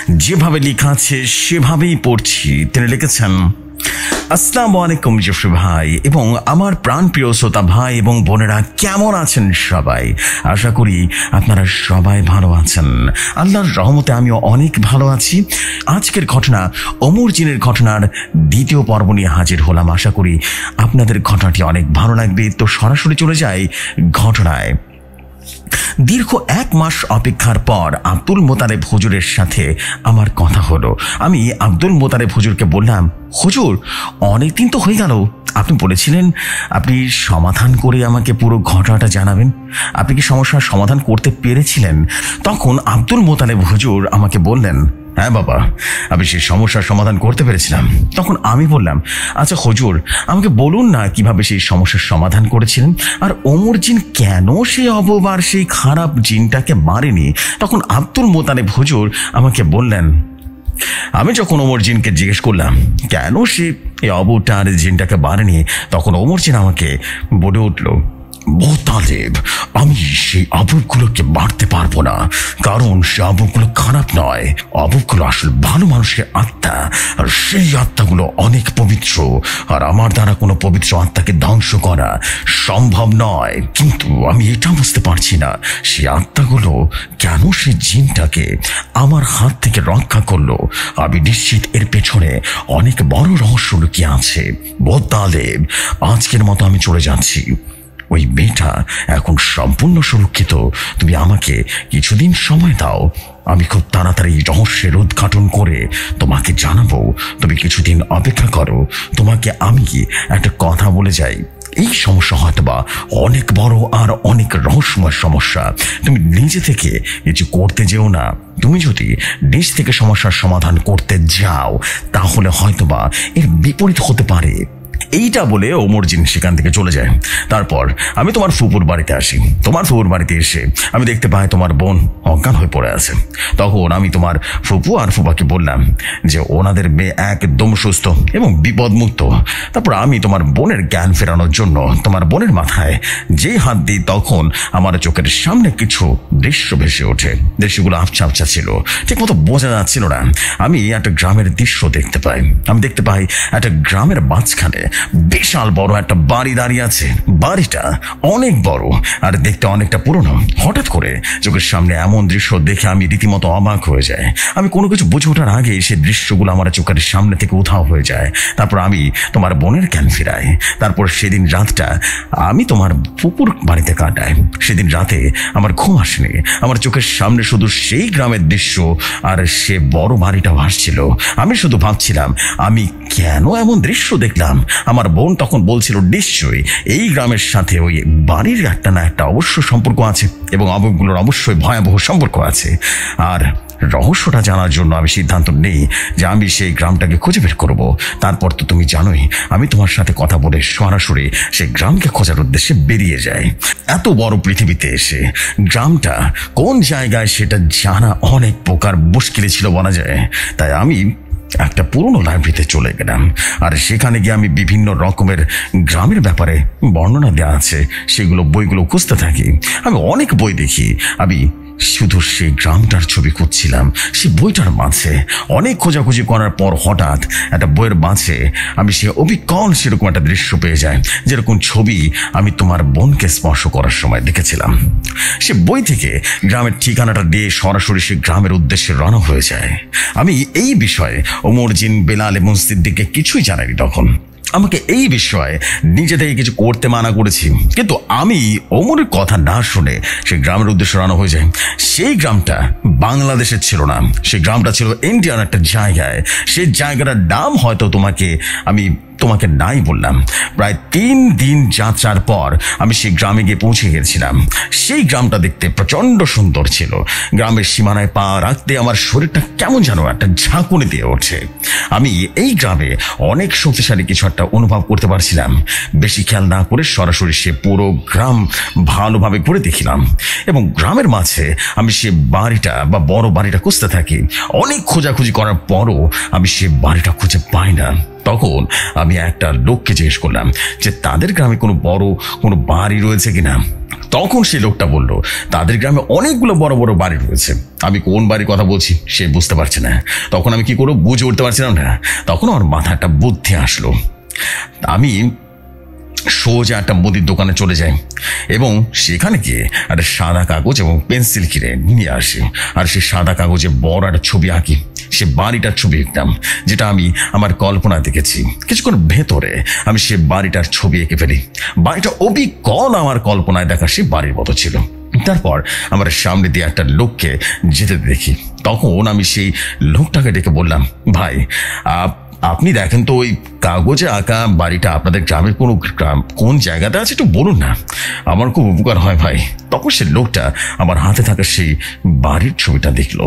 যেভাবে লেখা আছে সেভাবেই পড়ছি। তিনি লিখেছেন, আসসালামু আলাইকুম জফরি ভাই এবং আমার প্রাণপ্রিয় শ্রোতা ভাই এবং বোনেরা, কেমন আছেন সবাই? আশা করি আপনারা সবাই ভালো আছেন। আল্লাহর রহমতে আমিও অনেক ভালো আছি। আজকের ঘটনা ওমর জিনের ঘটনার দ্বিতীয় পর্ব নিয়ে হাজির হলাম। আশা করি আপনাদের ঘটনাটি অনেক ভালো লাগবে। তো সরাসরি চলে যাই ঘটনায়। দীর্ঘ 1 মাস অপেক্ষার পর আব্দুল মোতালেব হুজুরের সাথে আমার কথা হলো। আমি আব্দুল মোতালেব হুজুরকে বললাম, হুজুর অনেকদিন তো হয়ে গেল, আপনি বলেছিলেন আপনি সমাধান করে আমাকে পুরো ঘটনাটা জানাবেন। আপনি কি সমস্যার সমাধান করতে পেরেছিলেন? তখন আব্দুল মোতালেব হুজুর আমাকে বললেন, হ্যাঁ বাবা, আমি সেই সমস্যার সমাধান করতে পেরেছিলাম। তখন আমি বললাম, আচ্ছা হুজুর, আমাকে বলুন না কিভাবে সেই সমস্যার সমাধান করেছিলেন, আর ওমর জিন কেন সেই অববার সেই খারাপ জিনটাকে মারেনি? তখন আব্দুল মোতালেব হুজুর আমাকে বললেন, আমি যখন ওমর জিনকে জিজ্ঞেস করলাম কেন সে এই অবতার জিনটাকে মারেনি, তখন ওমর জিন আমাকে বলে উঠল, মোতালেব, আমি সেই আবুগুলোকে মারতে পারবো না, কারণ সে আবুগুলো খারাপ নয়। আবুগুলো আসলে ভালো মানুষের আত্মা, আর সেই আত্মাগুলো অনেক পবিত্র, আর আমার দ্বারা কোনো পবিত্র আত্মাকে ধ্বংস করা সম্ভব নয়। কিন্তু আমি এটা বুঝতে পারছি না, সেই আত্মাগুলো কেন সেই জিনটাকে আমার হাত থেকে রক্ষা করলো। আমি নিশ্চিত এর পেছনে অনেক বড় রহস্য লুকিয়ে আছে। মোতালেব, আজকের মতো আমি চলে যাচ্ছি। ওই মেয়েটা এখন সম্পূর্ণ সুরক্ষিত। তুমি আমাকে কিছুদিন সময় দাও, আমি খুব তাড়াতাড়ি রহস্যের উদ্ঘাটন করে তোমাকে জানাবো। তুমি কিছুদিন অপেক্ষা করো। তোমাকে আমি একটা কথা বলে যাই, এই সমস্যা হয়তোবা অনেক বড় আর অনেক রহস্যময় সমস্যা। তুমি নিজে থেকে কিছু করতে যেও না। তুমি যদি নিজ থেকে সমস্যার সমাধান করতে যাও তাহলে হয়তোবা এর বিপরীত হতে পারে। এইটা বলে ওমর জিন সেখান থেকে চলে যায়। তারপর আমি তোমার ফুপুর বাড়িতে আসি। তোমার ফুপুর বাড়িতে এসে আমি দেখতে পাই তোমার বোন অজ্ঞান হয়ে পড়ে আছে। তখন আমি তোমার ফুপু আর ফুপাকে বললাম যে ওনাদের মেয়ে একদম সুস্থ এবং বিপদমুক্ত। তারপর আমি তোমার বোনের জ্ঞান ফেরানোর জন্য তোমার বোনের মাথায় যে হাত দিই, তখন আমার চোখের সামনে কিছু দৃশ্য ভেসে ওঠে। দৃশ্যগুলো আবছা আবছা ছিল, ঠিক মতো বোঝা যাচ্ছিল না। আমি একটা গ্রামের দৃশ্য দেখতে পাই। আমি দেখতে পাই একটা গ্রামের মাঝখানে বিশাল বড় একটা বাড়ি দাঁড়িয়ে আছে। বাড়িটা অনেক বড় আর দেখতে অনেকটা পুরনো। হঠাৎ করে চোখের সামনে এমন দৃশ্য দেখে আমি রীতিমতো অবাক হয়ে যাই। আমি কোনো কিছু বুঝে ওঠার আগে সেই দৃশ্যগুলো আমার চোখের সামনে থেকে উধাও হয়ে যায়। তারপর আমি তোমার বোনের জ্ঞান ফিরাই। তারপর সেদিন রাতটা আমি তোমার ফুপুর বাড়িতে কাটাই। সেদিন রাতে আমার ঘুম আসেনি। আমার চোখের সামনে শুধু সেই গ্রামের দৃশ্য আর সে বড় বাড়িটা ভাসছিল। আমি শুধু ভাবছিলাম আমি কেন এমন দৃশ্য দেখলাম। আমার বোন তখন বলছিল নিশ্চয়ই এই গ্রামের সাথে ওই বাড়ির একটা না একটা অবশ্য সম্পর্ক আছে এবং আবগুলোর অবশ্যই ভয়াবহ সম্পর্ক আছে। আর রহস্যটা জানার জন্য আমি সিদ্ধান্ত নেই যে আমি সেই গ্রামটাকে খুঁজে বের করব। তারপর তো তুমি জানোই আমি তোমার সাথে কথা বলে সরাসরি সেই গ্রামকে খোঁজার উদ্দেশ্যে বেরিয়ে যাই। এত বড় পৃথিবীতে এসে গ্রামটা কোন জায়গায় সেটা জানা অনেক প্রকার মুশকিলে ছিল বলা যায়। তাই আমি একটা পুরনো লাইব্রেরিতে চলে গেলাম আর সেখানে গিয়ে আমি বিভিন্ন রকমের গ্রামের ব্যাপারে বর্ণনা দেওয়া আছে সেগুলো বইগুলো খুঁজতে থাকি। আমি অনেক বই দেখি। আমি শুধু সেই গ্রামটার ছবি খুঁজছিলাম। সেই বইটার মাঝে অনেক খোঁজাখুঁজি করার পর হঠাৎ একটা বইয়ের মাঝে আমি সে অবিকল সেরকম একটা দৃশ্য পেয়ে যাই, যেরকম ছবি আমি তোমার বোনকে স্পর্শ করার সময় দেখেছিলাম। সে বই থেকে গ্রামের ঠিকানাটা দিয়ে সরাসরি সে গ্রামের উদ্দেশ্যে রওনা হয়ে যায়। আমি এই বিষয়ে ওমর জিন, বেলাল এবং সিদ্দিককে কিছুই জানাইনি। তখন আমাকে এই বিষয়ে নিজে থেকে কিছু করতে মানা করেছি, কিন্তু আমি ওমরের কথা না শুনে সেই গ্রামের উদ্দেশ্যে রওনা হয়ে যাই। সেই গ্রামটা বাংলাদেশের ছিল না, সেই গ্রামটা ছিল ইন্ডিয়ার একটা জায়গায়। সেই জায়গাটার নাম হয়তো তোমাকে নাই বললাম। প্রায় 3 দিন যাত্রার পর আমি সেই গ্রামে গিয়ে পৌঁছে গেছিলাম। সেই গ্রামটা দেখতে প্রচন্ড সুন্দর ছিল। গ্রামের সীমানায় পা রাখতে আমার শরীরটা কেমন যেন একটা ঝাঁকুনি দিয়ে ওঠে। আমি এই গ্রামে অনেক শক্তিশালী কিছু একটা অনুভব করতে পারছিলাম। বেশি খেয়াল না করে সরাসরি সে পুরো গ্রাম ভালোভাবে ঘুরে দেখিলাম এবং গ্রামের মাঝে আমি সে বাড়িটা বা বড় বাড়িটা খুঁজতে থাকি। অনেক খোঁজাখুঁজি করার পরও আমি সে বাড়িটা খুঁজে পাই না। তখন আমি একটা লোককে জিজ্ঞেস করলাম যে তাদের গ্রামে কোনো বাড়ি রয়েছে কিনা। তখন সেই লোকটা বলল তাদের গ্রামে অনেকগুলো বড় বড় বাড়ি রয়েছে। আমি কোন বাড়ির কথা বলছি সে বুঝতে পারছে না। তখন আমি কি করবো বুঝে উঠতে পারছিলাম না। তখন আমার মাথায় একটা বুদ্ধি আসলো। আমি সোজা একটা মুদির দোকানে চলে যাই এবং সেখানে গিয়ে একটা সাদা কাগজ এবং পেন্সিল কিনে নিয়ে আসি, আর সেই সাদা কাগজে বড় একটা ছবি আঁকি। সে বাড়িটার ছবি আঁকতাম যেটা আমি আমার কল্পনায় দেখেছি। কিছুক্ষণ ভেতরে আমি সে বাড়িটার ছবি এঁকে ফেলি। বাড়িটা অবিকল আমার কল্পনায় দেখা সে বাড়ির মতো ছিল। তারপর আমার সামনে দিয়ে একটা লোককে যেতে দেখি। তখন আমি সেই লোকটাকে ডেকে বললাম, ভাই আপনি দেখেন তো ওই কাগজে আঁকা বাড়িটা আপনাদের গ্রামের কোন জায়গাতে আছে একটু বলুন না, আমার খুব উপকার হয় ভাই। তখন সে লোকটা আমার হাতে থাকা সেই বাড়ির ছবিটা দেখলো।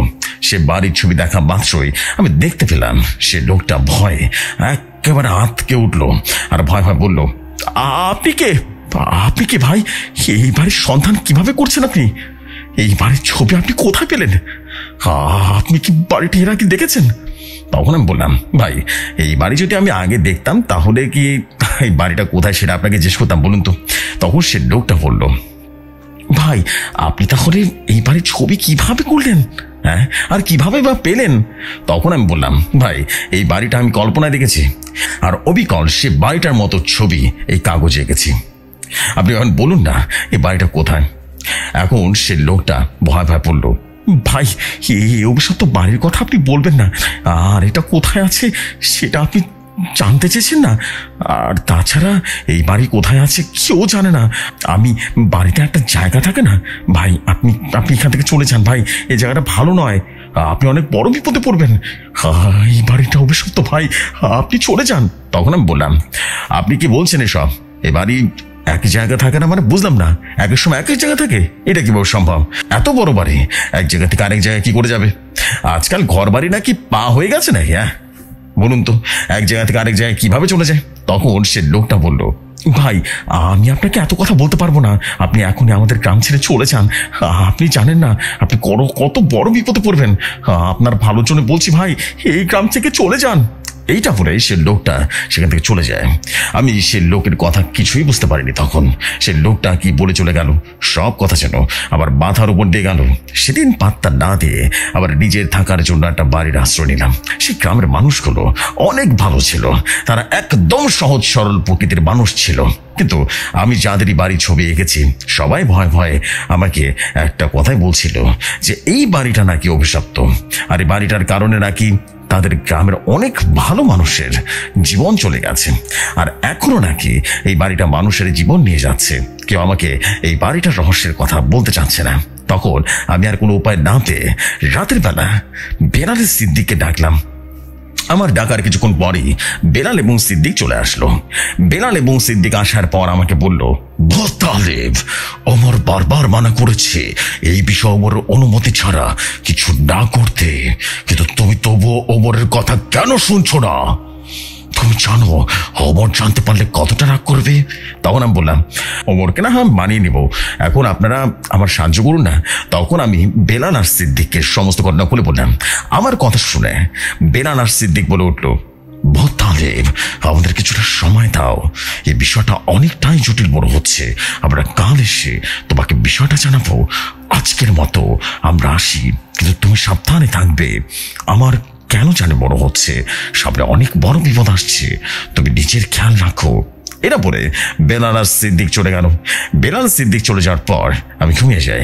সে বাড়ির ছবি দেখা মাত্রই আমি দেখতে পেলাম সে লোকটা ভয়ে একেবারে আঁতকে উঠলো আর ভয় ভয় বলল, আপনি কে ভাই? এই বাড়ির সন্ধান কিভাবে করছেন আপনি? এই বাড়ির ছবি আপনি কোথায় পেলেন? আপনি কি বাড়িটা এর আগে দেখেছেন? তখন আমি বললাম, ভাই এই বাড়ি যদি আমি আগে দেখতাম তাহলে কি এই বাড়িটা কোথায় সেটা আপনাকে জিজ্ঞেস করতাম বলুন তো। তখন সে লোকটা বলল, ভাই আপনি তাহলে এই বাড়ির ছবি কিভাবে করলেন, হ্যাঁ আর কিভাবে বা পেলেন? তখন আমি বললাম, ভাই এই বাড়িটা আমি কল্পনায় দেখেছি আর অবিকল সে বাড়িটার মতো ছবি এই কাগজে এঁকেছি। আপনি এখন বলুন না এই বাড়িটা কোথায়? এখন সে লোকটা ভয় ভয় পড়ল, ভাই এই অভিশপ্ত বাড়ির কথা আপনি বলবেন না, আর এটা কোথায় আছে সেটা আপনি জানতে চেয়েছেন না, আর তাছাড়া এই বাড়ি কোথায় আছে কেউ জানে না। আমি বাড়িতে একটা জায়গা থাকে না ভাই, আপনি এখান থেকে চলে যান ভাই, এই জায়গাটা ভালো নয়, আপনি অনেক বড় বিপদে পড়বেন। এই বাড়িটা অভিশপ্ত ভাই, আপনি চলে যান। তখন আমি বললাম, আপনি কি বলছেন এসব? এই বাড়ি এক জায়গা থাকে না মানে বুঝলাম না, একের সময় এক জায়গা থাকে, এটা কিভাবে সম্ভব? এত বড় বাড়ি এক জায়গা থেকে আরেক জায়গায় কি করে যাবে? আজকাল ঘর বাড়ি নাকি পা হয়ে গেছে নাকি? হ্যাঁ বলুন তো এক জায়গা থেকে আরেক জায়গায় কিভাবে চলে যায়? তখন সে লোকটা বলল, ভাই আমি আপনাকে এত কথা বলতে পারবো না, আপনি এখনই আমাদের গ্রাম ছেড়ে চলে যান। আপনি জানেন না আপনি কত বড় বিপদে পড়বেন, আপনার ভালোর জন্য বলছি ভাই এই গ্রাম থেকে চলে যান। এইটা বলে সে লোকটা সেখান থেকে চলে যায়। আমি সে লোকের কথা কিছুই বুঝতে পারিনি। তখন সে লোকটা কি বলে চলে গেল সব কথা যেন আবার মাথার উপর দিয়ে গেল। সেদিন পাত্তা না দিয়ে আবার নিজের থাকার জন্য একটা বাড়ির আশ্রয় নিলাম। সেই গ্রামের মানুষগুলো অনেক ভালো ছিল, তারা একদম সহজ সরল প্রকৃতির মানুষ ছিল। কিন্তু আমি যাদেরই বাড়ির ছবি এঁকেছি সবাই ভয়ে ভয়ে আমাকে একটা কথাই বলছিল যে এই বাড়িটা নাকি অভিশপ্ত, আর এই বাড়িটার কারণে নাকি তাদের গ্রামের অনেক ভালো মানুষের জীবন চলে গেছে, আর এখনো নাকি এই বাড়িটা মানুষের জীবন নিয়ে যাচ্ছে। কেউ আমাকে এই বাড়িটার রহস্যের কথা বলতে চাচ্ছে না। তখন আমি আর কোনো উপায় না পেয়ে রাতের বেলা বেলালের সিদ্দিককে ডাকলাম। আমার ডাকার কিছুক্ষণ পরই বেলাল এবং সিদ্দিক চলে আসলো। বেলাল এবং সিদ্দিক আসার পর আমাকে বলল, তালেব ওমর বারবার মানা করেছে এই বিষয়ে ওমরের অনুমতি ছাড়া কিছু না করতে, কিন্তু তুমি তবুও ওমরের কথা কেন শুনছো না? তুমি জানো ওমর জানতে পারলে কতটা রাগ করবে? তখন আমি বললাম, ওমরকে না মানিয়ে নিব, এখন আপনারা আমার সাহায্য করুন না। তখন আমি বেলাল আর সিদ্দিককে সমস্ত ঘটনা খুলে বললাম। আমার কথা শুনে বেলাল আর সিদ্দিক বলে উঠল, তালেব আমাদের কিছুটা সময় দাও, এই বিষয়টা অনেকটাই জটিল বড় হচ্ছে, আমরা কাল এসে তোমাকে বিষয়টা জানাবো। আজকের মতো আমরা আসি, কিন্তু তুমি সাবধানে থাকবে। আমার কেন জানে মনে হচ্ছে সামনে অনেক বড় বিপদ আসছে, তুমি নিজের খেয়াল রাখো। এটা বলে বেলাল আর সিদ্দিক চলে গেল। বেলাল সিদ্দিক চলে যাওয়ার পর আমি ঘুমিয়ে যাই।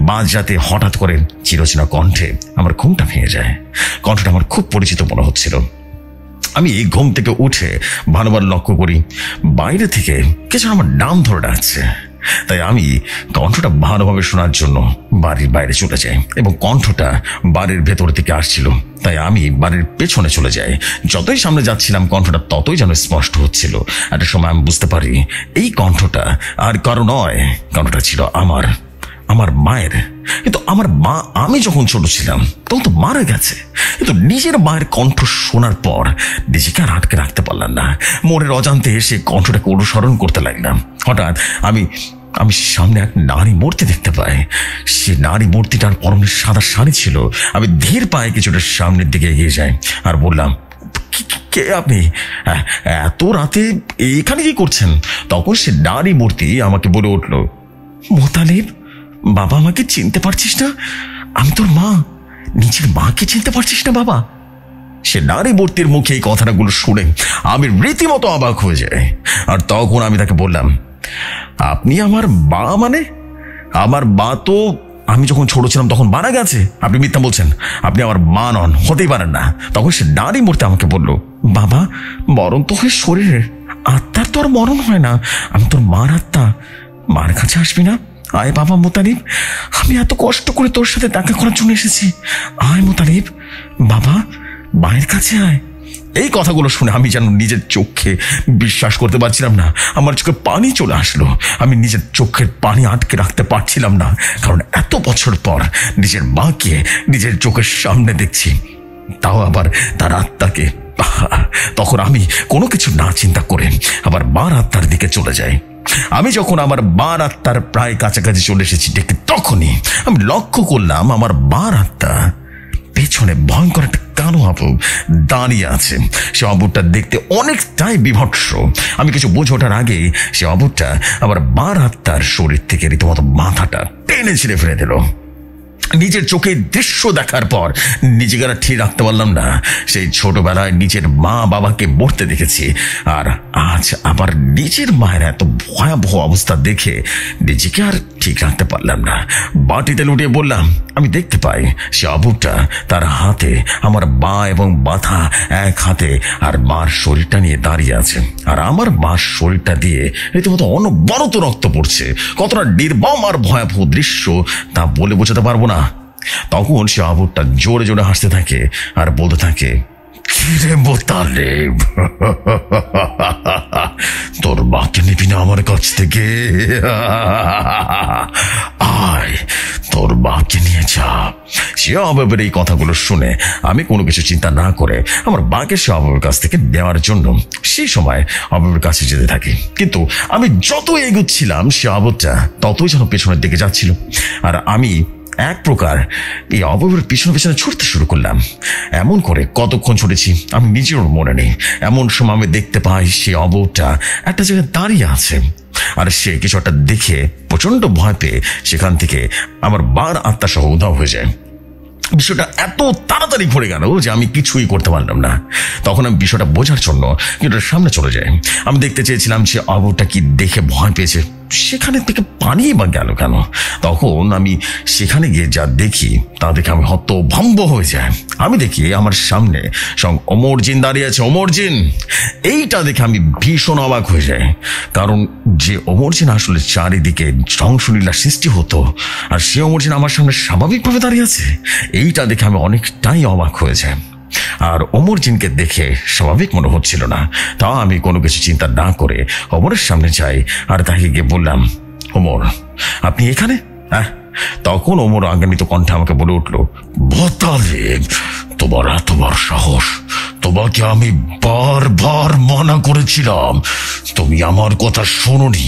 মাঝ রাতে হঠাৎ করে চিরচেনা কণ্ঠে আমার ঘুমটা ভেঙে যায়। কণ্ঠটা আমার খুব পরিচিত মনে হচ্ছিল। আমি ঘুম থেকে উঠে ভালোবার লক্ষ্য করি বাইরে থেকে কিছু আমার নাম ধরে ডাকছে। তাই আমি কণ্ঠটা ভালোভাবে শোনার জন্য বাড়ির বাইরে চলে যাই এবং কণ্ঠটা বাড়ির ভেতর থেকে আসছিল। তাই আমি বাড়ির পেছনে চলে যাই। যতই সামনে যাচ্ছিলাম কণ্ঠটা ততই যেন স্পষ্ট হচ্ছিল। একটা সময় আমি বুঝতে পারি এই কণ্ঠটা আর কারো নয়, কণ্ঠটা ছিল আমার মায়ের। কিন্তু আমার মা আমি যখন ছোট ছিলাম তখন তো মারা গেছে, কিন্তু নিজের মায়ের কণ্ঠ শোনার পর নিজেকে আর আটকে রাখতে পারলাম না। মনের অজান্তে সে কণ্ঠটাকে অনুসরণ করতে লাগলাম। হঠাৎ আমি সামনে এক নারী মূর্তি দেখতে পাই। সে নারী মূর্তিটার পরনে সাদা শাড়ি ছিল। আমি ধীর পায়ে কিছুটা সামনের দিকে এগিয়ে যাই আর বললাম, কে আপনি? এত রাতে এখানে কি করছেন? তখন সে নারী মূর্তি আমাকে বলে উঠল, মোতালেব, বাবা আমাকে চিনতে পারছিস না? আমি তোর মা। নিজের মাকে চিনতে পারছিস না বাবা? সে নারী মূর্তির মুখে এই কথাগুলো শুনে আমি রীতিমতো অবাক হয়ে যাই। আর তখন আমি তাকে বললাম, আপনি আমার মা? মানে আমার মা তো আমি যখন ছোট ছিলাম তখন মারা গেছে। আপনি মিথ্যা বলছেন, আপনি আমার মা নন, হতেই পারেন না। তখন সে নারী মূর্তি আমাকে বলল, বাবা, মরণ তো হয় শরীরের, আত্মার তো আর মরণ হয় না। আমি তোর মার আত্মা, মার কাছে আসবি না? আয় বাবা মোতালিব, আমি এত কষ্ট করে তোর সাথে দেখা করার জন্য এসেছি। আয় মোতালিব, বাবা মায়ের কাছে আয়। এই কথাগুলো শুনে আমি যেন নিজের চোখে বিশ্বাস করতে পারছিলাম না। আমার চোখে পানি চলে আসলো। আমি নিজের চোখের পানি আটকে রাখতে পারছিলাম না, কারণ এত বছর পর নিজের মাকে নিজের চোখের সামনে দেখছি, তাও আবার তার আত্মাকে। তখন আমি কোনো কিছু না চিন্তা করে আবার মার আত্মার দিকে চলে যাই। আমি যখন আমার মার আত্মার প্রায় কাছাকাছি চলে এসেছি, দেখে তখনই আমি লক্ষ্য করলাম আমার মার আত্মা পেছনে ভয়ঙ্কর একটা কালো আবু দাঁড়িয়ে আছে। সে অবুরটা দেখতে অনেকটাই বিভৎস। আমি কিছু বুঝে ওঠার আগে সে অবুরটা আবার মার আত্মার শরীর থেকে রীতিমতো মাথাটা টেনে ছিঁড়ে ফেলে দিল। নিজের চোখে দৃশ্য দেখার পর নিজেকে আর ঠিক রাখতে পারলাম না। সেই ছোটবেলায় নিজের মা বাবাকে মরতে দেখেছি, আর আজ আবার নিজের মায়ের এত ভয়াবহ অবস্থা দেখে নিজেকে আর ঠিক রাখতে পারলাম না। বাটিতে লুটিয়ে বললাম, আমি দেখতে পাই সে আবুটা তার হাতে আমার মা এবং বাধা এক হাতে আর মার শরীরটা নিয়ে দাঁড়িয়ে আছে, আর আমার মার শরীরটা দিয়ে রীতিমতো অনবরত রক্ত পড়ছে। কতটা নির্মম আর ভয়াবহ দৃশ্য তা বলে বোঝাতে পারবো না। তখন সে আবুরটা জোরে জোরে হাসতে থাকে আর বলতে থাকে, কিরে মোতালেব, তোর মাকে নিবি না আমার কাছ থেকে? আয়, তোর মাকে নিয়ে যা। সে অভাবের এই কথাগুলো শুনে আমি কোনো কিছু চিন্তা না করে আমার মাকে সে অভাবের কাছ থেকে নেওয়ার জন্য সেই সময় অভাবের কাছে যেতে থাকি। কিন্তু আমি যত এগোচ্ছিলাম সে অভাবটা ততই যেন পেছনের দিকে যাচ্ছিল, আর আমি এক প্রকার এই অভাবের পিছনে পিছনে ছুটতে শুরু করলাম। এমন করে কতক্ষণ ছুটেছি আমি নিজেরও মনে নেই। এমন সময় আমি দেখতে পাই সে অভাবটা একটা জায়গায় দাঁড়িয়ে আছে, আর সে কিছু একটা দেখে প্রচন্ড ভয় পেয়ে সেখান থেকে আমার বার আত্মা সহ উধাও হয়ে যায়। বিষয়টা এত তাড়াতাড়ি ঘুরে গেল যে আমি কিছুই করতে পারলাম না। তখন আমি বিষয়টা বোঝার জন্য কিন্তু সামনে চলে যাই। আমি দেখতে চেয়েছিলাম সে অবটা কি দেখে ভয় পেয়েছে, সেখানে থেকে পালিয়ে বা গেল কেন। তখন আমি সেখানে গিয়ে যা দেখি তা দেখে আমি হতভম্ব হয়ে যায়। আমি দেখি আমার সামনে সঙ্গে অমরজিন দাঁড়িয়ে আছে। অমরজিন, এইটা দেখে আমি ভীষণ অবাক হয়ে যাই, কারণ যে অমরজিন আসলে চারিদিকে ধ্বংসলীলা সৃষ্টি হতো, আর সে অমরজিন আমার সামনে স্বাভাবিকভাবে দাঁড়িয়ে আছে। এইটা দেখে আমি অনেকটাই অবাক হয়ে যাই। আর অমরজিনকে দেখে স্বাভাবিক মনে হচ্ছিল না। তা আমি কোনো কিছু চিন্তা না করে অমরের সামনে যাই আর তাকে গিয়ে বললাম, ওমর, আপনি এখানে? তখন ওমর আগান্বিত কণ্ঠে আমাকে বলে উঠল, মোতালেব, তোমার এত বড় সাহস! তোমাকে আমি বারবার মানা করেছিলাম, তুমি আমার কথা শোনোনি,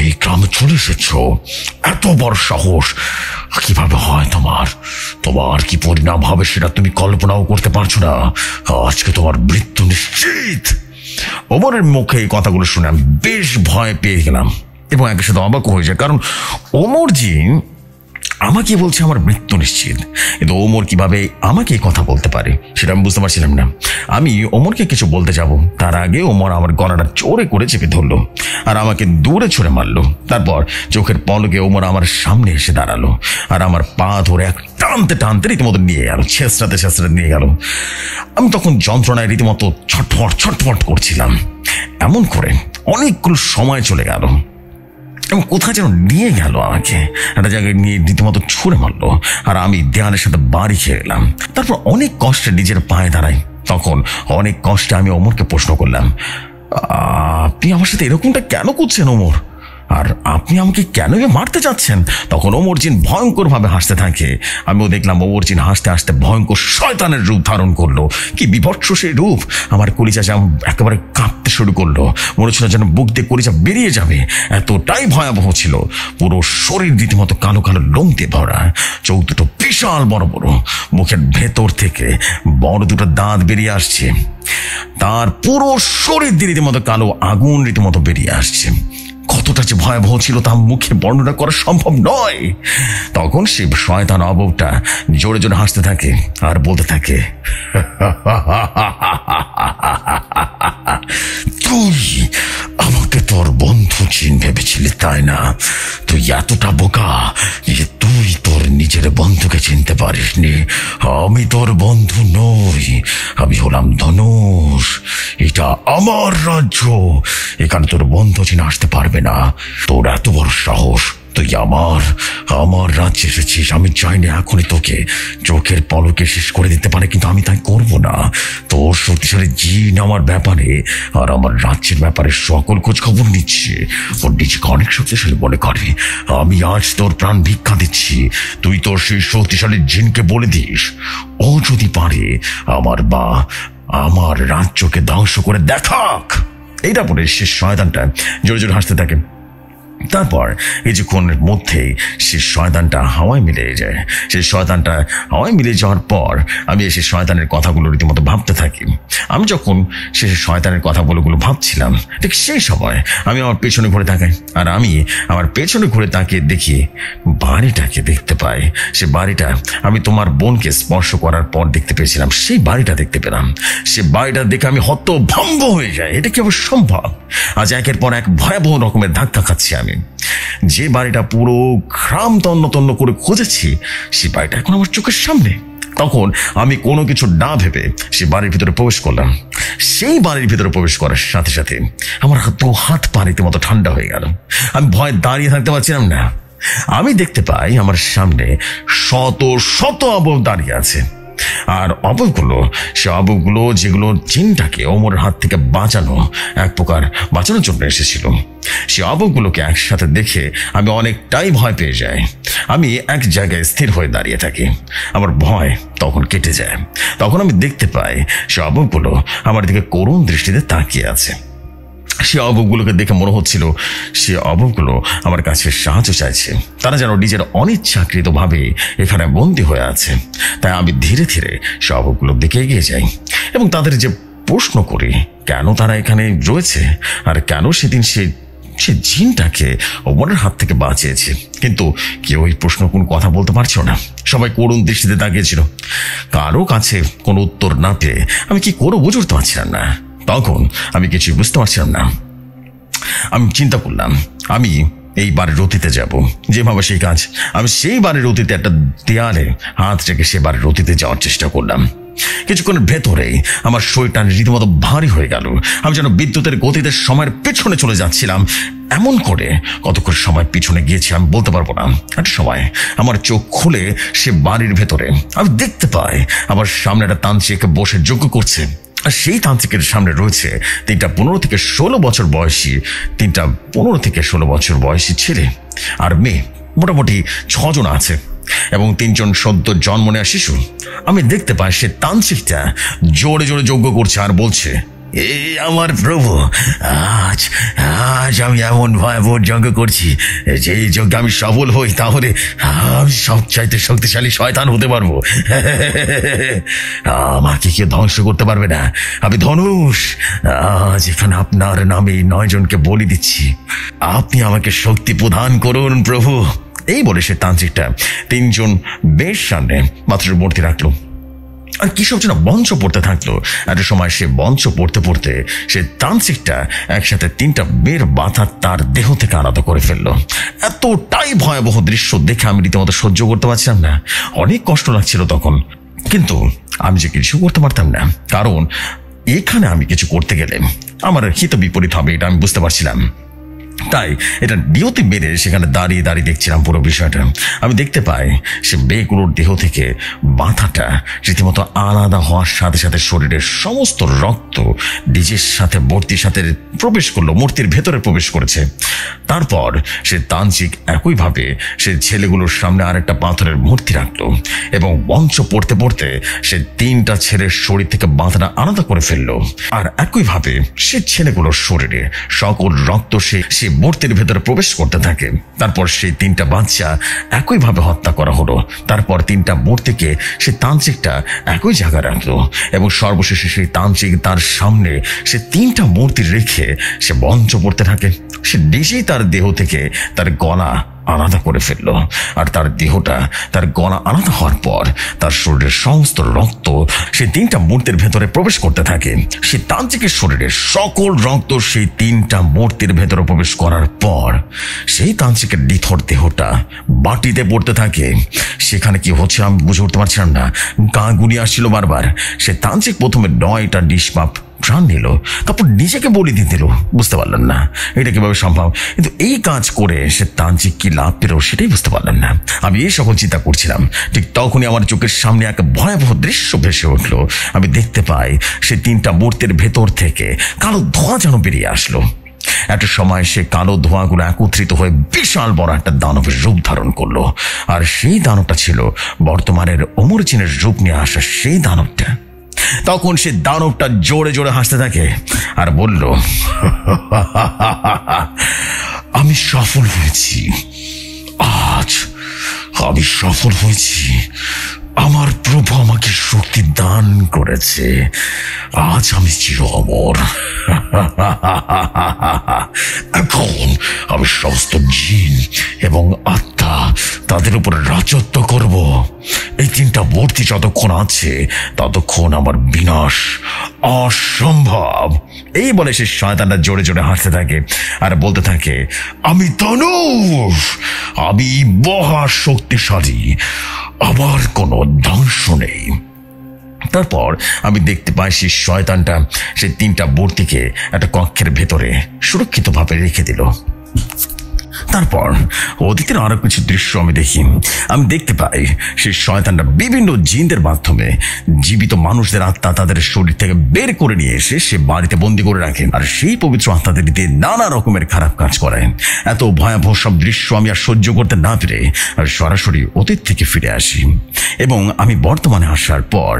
এই গ্রামে চলে এসেছ। এত বড় সাহস কিভাবে হয় তোমার? তোমার কি পরিণাম হবে সেটা তুমি কল্পনাও করতে পারছো না। আজকে তোমার মৃত্যু নিশ্চিত। ওমরের মুখে এই কথাগুলো শুনে আমি বেশ ভয় পেয়ে গেলাম এবং একের সাথে অবাক হয়ে যায়, কারণ ওমরজিন আমাকে বলছে আমার মৃত্যু নিশ্চিত, কিন্তু ওমর কিভাবে আমাকে এই কথা বলতে পারে সেটা আমি বুঝতে পারছিলাম না। আমি ওমরকে কিছু বলতে যাব তার আগে ওমর আমার গলাটা জোরে করে চেপে ধরলো আর আমাকে দূরে ছুঁড়ে মারলো। তারপর চোখের পলকে ওমর আমার সামনে এসে দাঁড়ালো আর আমার পা ধরে এক টানতে টানতে রীতিমতো নিয়ে গেল, ছেঁচড়াতে ছেঁচড়াতে নিয়ে গেল। আমি তখন যন্ত্রণায় রীতিমতো ছটফট ছটফট করছিলাম। এমন করে অনেকগুলো সময় চলে গেল এবং কোথায় যেন নিয়ে গেল, আমাকে একটা জায়গায় নিয়ে রীতিমতো ছুঁড়ে মারলো আর আমি দেয়ালের সাথে বাড়ি খেয়ে এলাম। তারপর অনেক কষ্টে নিজের পায়ে দাঁড়াই। তখন অনেক কষ্টে আমি ওমরকে প্রশ্ন করলাম, আপনি আমার সাথে এরকমটা কেন করছেন ওমর? আর আপনি আমাকে কেন মারতে চাচ্ছেন? তখন অমরজিন ভয়ঙ্কর ভাবে হাসতে থাকে। আমিও দেখলাম অমরজিন হাসতে হাসতে ভয়ঙ্কর শয়তানের রূপ ধারণ করলো। কি বিভৎস সেই রূপ! আমার কলিজা যেমন একেবারে কাঁপতে শুরু করলো, মনে হচ্ছিল যেন বুক দিয়ে কলিজা বেরিয়ে যাবে, এতটাই ভয়াবহ ছিল। পুরো শরীর রীতিমতো কালো কালো লোম দিয়ে ভরা, চোখ দুটো বিষ বিশাল বড় বড়, মুখের ভেতর থেকে বড় দুটো দাঁত বেরিয়ে আসছে। তার পুরো শরীর দিয়ে রীতিমতো কালো আগুন রীতিমতো বেরিয়ে আসছে। কতটা যে ভয়াবহ ছিল তা মুখে বর্ণনা করা সম্ভব নয়। তখন সে শয়তান অববটা জোরে জোরে হাসতে থাকে আর বলতে থাকে, তুই আমাকে তোর বন্ধু চিন ভেবেছিলি, তাই না? তুই এতটা বোকা যে তুই তোর নিজের বন্ধুকে চিনতে পারিসনি। আমি তোর বন্ধু নই, আমি হলাম ধনুষ। এটা আমার রাজ্য, এখানে তোর বন্ধু চিনে আসতে পারবে না। তোর এত বড় সাহস, তুই আমার রাজ্যে এসেছিস। আমি চাইনি এখনই তোকে চোখের পলকে শেষ করে দিতে পারে, কিন্তু আমি তাই করব না। তোর শক্তিশালী জিন আমার ব্যাপারে আর আমার রাজ্যের ব্যাপারে সকল খোঁজ খবর নিচ্ছে। ওর নিজেকে অনেক শক্তিশালী মনে করে। আমি আজ তোর প্রাণ ভিক্ষা দিচ্ছি, তুই তোর সেই শক্তিশালী জিনকে বলে দিস, ও যদি পারে আমার রাজ্যকে ধ্বংস করে দেখাক। এইটা বলে সে শয়তানটা জোরে জোরে হাসতে থাকে। তারপর কিছুক্ষণের মধ্যেই সে শয়তানটা হাওয়ায় মিলিয়ে যায়। সেই শয়তানটা হাওয়ায় মিলিয়ে যাওয়ার পর আমি এসে শয়তানের কথাগুলো রীতিমতো ভাবতে থাকি। আমি যখন সে শয়তানের কথাগুলো ভাবছিলাম, ঠিক সেই সময় আমি আমার পেছনে ঘুরে তাকাই। আর আমি আমার পেছনে ঘুরে তাকিয়ে দেখি বাড়িটাকে দেখতে পাই। সে বাড়িটা আমি তোমার বোনকে স্পর্শ করার পর দেখতে পেয়েছিলাম, সেই বাড়িটা দেখতে পেলাম। সে বাড়িটা দেখে আমি হতভম্ব হয়ে যাই। এটা কি আবার সম্ভব? আজ একের পর এক ভয়াবহ রকমের ধাক্কা খাচ্ছি আমি। যে বাড়িটা পুরো গ্রাম তন্ন তন্ন করে খুঁজেছি, সে বাড়িটা এখন আমার চোখের সামনে। তখন আমি কোনো কিছু না ভেবে সে বাড়ির ভিতরে প্রবেশ করলাম। সেই বাড়ির ভিতরে প্রবেশ করার সাথে সাথে আমার হাত পা রীতিমতো ঠান্ডা হয়ে গেল। আমি ভয়ে দাঁড়িয়ে থাকতে পারছিলাম না। আমি দেখতে পাই আমার সামনে শত শত অবয়ব দাঁড়িয়ে আছে। আর সে অবয়বগুলো যেগুলো জিনটাকে ওমরের হাত থেকে এক প্রকার বাঁচানোর জন্য এসেছিল, সে অবয়বগুলোকে একসাথে দেখে আমি অনেকটাই ভয় পেয়ে যাই। আমি এক জায়গায় স্থির হয়ে দাঁড়িয়ে থাকি। আমার ভয় তখন কেটে যায়। তখন আমি দেখতে পাই সে অবয়বগুলো আমার দিকে করুণ দৃষ্টিতে তাকিয়ে আছে। সে অবয়বগুলোকে দেখে মনে হচ্ছিল সে অবয়বগুলো আমার কাছে সাহায্য চাইছে। তারা যেন নিজের অনিচ্ছাকৃতভাবে এখানে বন্দী হয়ে আছে। তাই আমি ধীরে ধীরে সে অবয়বগুলোর দিকে এগিয়ে যাই এবং তাদের যে প্রশ্ন করি কেন তারা এখানে রয়েছে আর কেন সেদিন সে জিনটাকে ওমরের হাত থেকে বাঁচিয়েছে। কিন্তু কেউ এই প্রশ্ন কোনো কথা বলতে পারছিল না। সবাই করুণ দৃষ্টিতে তাকিয়েছিল। কারো কাছে কোনো উত্তর না পেয়ে আমি কি করবো বুঝে উঠতে পারছিলাম না। তখন আমি কিছু বুঝতে পারছিলাম না। আমি চিন্তা করলাম আমি এই বাড়ির অতীতে যাব। যেভাবে সেই কাজ, আমি সেই বাড়ির অতীতে একটা দেয়ালে হাত রেখে সে বাড়ির অতীতে যাওয়ার চেষ্টা করলাম। কিছুক্ষণের ভেতরেই আমার শরীরটা রীতিমতো ভারী হয়ে গেল। আমি যেন বিদ্যুতের গতিতে সময়ের পেছনে চলে যাচ্ছিলাম। এমন করে কতক্ষণ সময় পিছনে গিয়েছিলাম বলতে পারবো না। একটা সময় আমার চোখ খুলে সে বাড়ির ভেতরে আমি দেখতে পাই আমার সামনে একটা তান্ত্রিক বসে যজ্ঞ করছে। আর সেই তান্ত্রিকের সামনে রয়েছে 3টা 15 থেকে 16 বছর বয়সী 3টা 15 থেকে 16 বছর বয়সী ছেলে আর মেয়ে, মোটামুটি 6 জন আছে এবং 3 জন সদ্য জন্ম নেওয়া শিশু। আমি দেখতে পাই সে তান্ত্রিকটা জোরে জোরে যজ্ঞ করছে আর বলছে, এই আমার প্রভু, আজ আমি এমন ভয়াবহ যজ্ঞ করছি যে এই যজ্ঞে আমি সফল হই তাহলে আমি সবচাইতে শক্তিশালী শয়তান হতে পারবো। আমাকে কেউ ধ্বংস করতে পারবে না। আমি ধনুষ। আজ এখানে আপনার নামে 9 জনকে বলি দিচ্ছি, আপনি আমাকে শক্তি প্রদান করুন প্রভু। এই বলে সে তান্ত্রিকটা 3 জন বেশ সামনে মাত্র মূর্তি রাখলো আর কি সব যেন মঞ্চ পড়তে থাকলো। একটা সময় সে মঞ্চ পড়তে পড়তে সে তান্ত্রিকটা একসাথে 3টা বের বাধা তার দেহ থেকে আলাদা করে ফেললো। এতটাই ভয়াবহ দৃশ্য দেখে আমি রীতিমতো সহ্য করতে পারছিলাম না। অনেক কষ্ট লাগছিল তখন, কিন্তু আমি যে কিছু করতে পারতাম না, কারণ এখানে আমি কিছু করতে গেলে আমার হিত বিপরীত হবে এটা আমি বুঝতে পারছিলাম। তাই এটা নিয়তি মেরে সেখানে দাঁড়িয়ে দাঁড়িয়ে দেখছিলাম পুরো বিষয়টা। আমি দেখতে পাই সে মেয়েগুলোর দেহ থেকে মাথাটা রীতিমতো আলাদা হওয়ার সাথে সাথে শরীরের সমস্ত রক্ত নিজের সাথে মূর্তির সাথে প্রবেশ করলো, মূর্তির ভেতরে প্রবেশ করেছে। তারপর সে তান্ত্রিক একইভাবে সে ছেলেগুলোর সামনে আরেকটা পাথরের মূর্তি রাখলো এবং মঞ্চ পড়তে পড়তে সে 3টা ছেলের শরীর থেকে মাথাটা আলাদা করে ফেললো। আর একইভাবে সে ছেলেগুলোর শরীরে সকল রক্ত সে সে মূর্তির ভেতরে প্রবেশ করতে থাকে। তারপর সেই 3টা বাচ্চা একইভাবে হত্যা করা হলো। তারপর 3টা মূর্তিকে সে তান্ত্রিকটা একই জায়গায় রাখলো এবং সর্বশেষে সেই তান্ত্রিক তার সামনে সে 3টা মূর্তি রেখে সে মন্ত্র পড়তে থাকে। সে নিজেই তার দেহ থেকে তার গলা আলাদা করে ফেললো, আর তার দেহটা তার গলা আলাদা হওয়ার পর তার শরীরের সমস্ত রক্ত সেই 3টা মূর্তির ভেতরে প্রবেশ করতে থাকে। সেই তান্ত্রিকের শরীরের সকল রক্ত সেই 3টা মূর্তির ভেতরে প্রবেশ করার পর সেই তান্ত্রিকের নিথর দেহটা মাটিতে পড়তে থাকে। সেখানে কি হচ্ছে আমি বুঝে উঠতে পারছিলাম না, গা গুলিয়ে আসছিল বারবার। সে তান্ত্রিক প্রথমে 9টা নিষ্পাপ প্রাণ নিল, তারপর নিজেকে বলি দিয়ে দিল। বুঝতে পারলাম না এটা কিভাবে সম্ভব, কিন্তু এই কাজ করে সে তান্ত্রিক কি লাভ পেল সেটাই বুঝতে পারলাম না। আমি এই সকল চিন্তা করছিলাম, ঠিক তখনই আমার চোখের সামনে এক ভয়াবহ দৃশ্য ভেসে উঠলো। আমি দেখতে পাই সে 3টা মূর্তির ভেতর থেকে কালো ধোঁয়া যেন বেরিয়ে আসলো। একটা সময় সে কালো ধোঁয়াগুলো একত্রিত হয়ে বিশাল বড় একটা দানবের রূপ ধারণ করলো, আর সেই দানবটা ছিল বর্তমানের অমরজিনের রূপ নিয়ে আসা সেই দানবটা। তখন সে দানবটা জোরে জোরে হাসতে থাকে আর বলল, আমি সফল হয়েছি, আজ আমি সফল হয়েছি। আমার প্রভু আমাকে শক্তি দান করেছে, আজ আমি চির অমর। এখন আমি সমস্ত জিন এবং আত্মা তাদের উপরে রাজত্ব করব। এই 3টা মূর্তি যতক্ষণ আছে ততক্ষণ আমার বিনাশ অসম্ভব। এই বলে সে শয়তানটা জোরে জোরে হাসতে থাকে আর বলতে থাকে, আমি ধনুষ, আমি মহা শক্তিশালী, আমার কোনো ধ্বংস নেই। তারপর আমি দেখতে পাই সেই শয়তানটা সেই 3টা মূর্তিকে একটা কক্ষের ভেতরে সুরক্ষিতভাবে রেখে দিল। তারপর অতীতের আরো কিছু দৃশ্য আমি দেখি। আমি দেখতে পাই সেই শয়তানটা বিভিন্ন জিনদের মাধ্যমে জীবিত মানুষদের আত্মা তাদের শরীর থেকে বের করে নিয়ে এসে সে বাড়িতে বন্দি করে রাখে, আর সেই পবিত্র আত্মাদের দিয়ে নানা রকমের খারাপ কাজ করায়। এত ভয়াবহ সব দৃশ্য আমি আর সহ্য করতে না পেরে সরাসরি অতীত থেকে ফিরে আসি এবং আমি বর্তমানে আসার পর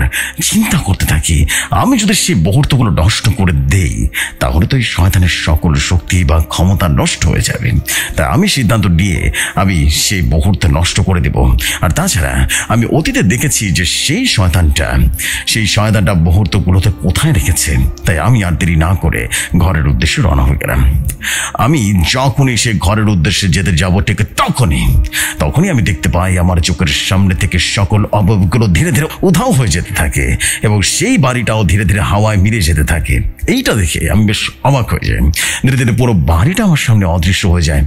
চিন্তা করতে থাকি, আমি যদি সেই মুহূর্তগুলো নষ্ট করে দেই তাহলে তো এই শয়তানের সকল শক্তি বা ক্ষমতা নষ্ট হয়ে যাবে। তাই আমি সিদ্ধান্ত নিয়ে আমি সেই মুহূর্তে নষ্ট করে দেব। আর তাছাড়া আমি অতীতে দেখেছি যে সেই শয়তানটা মুহূর্তগুলোতে কোথায় রেখেছে। তাই আমি আর দেরি না করে ঘরের উদ্দেশ্যে রওনা হয়ে গেলাম। আমি যখনই সে ঘরের উদ্দেশ্যে যেতে যাবো ঠিক তখনই আমি দেখতে পাই আমার চোখের সামনে থেকে সকল অবয়বগুলো ধীরে ধীরে উধাও হয়ে যেতে থাকে এবং সেই বাড়িটাও ধীরে ধীরে হাওয়ায় মিলে যেতে থাকে। এইটা দেখে আমি বেশ অবাক হয়ে যাই। ধীরে ধীরে পুরো বাড়িটা আমার সামনে অদৃশ্য হয়ে যায়।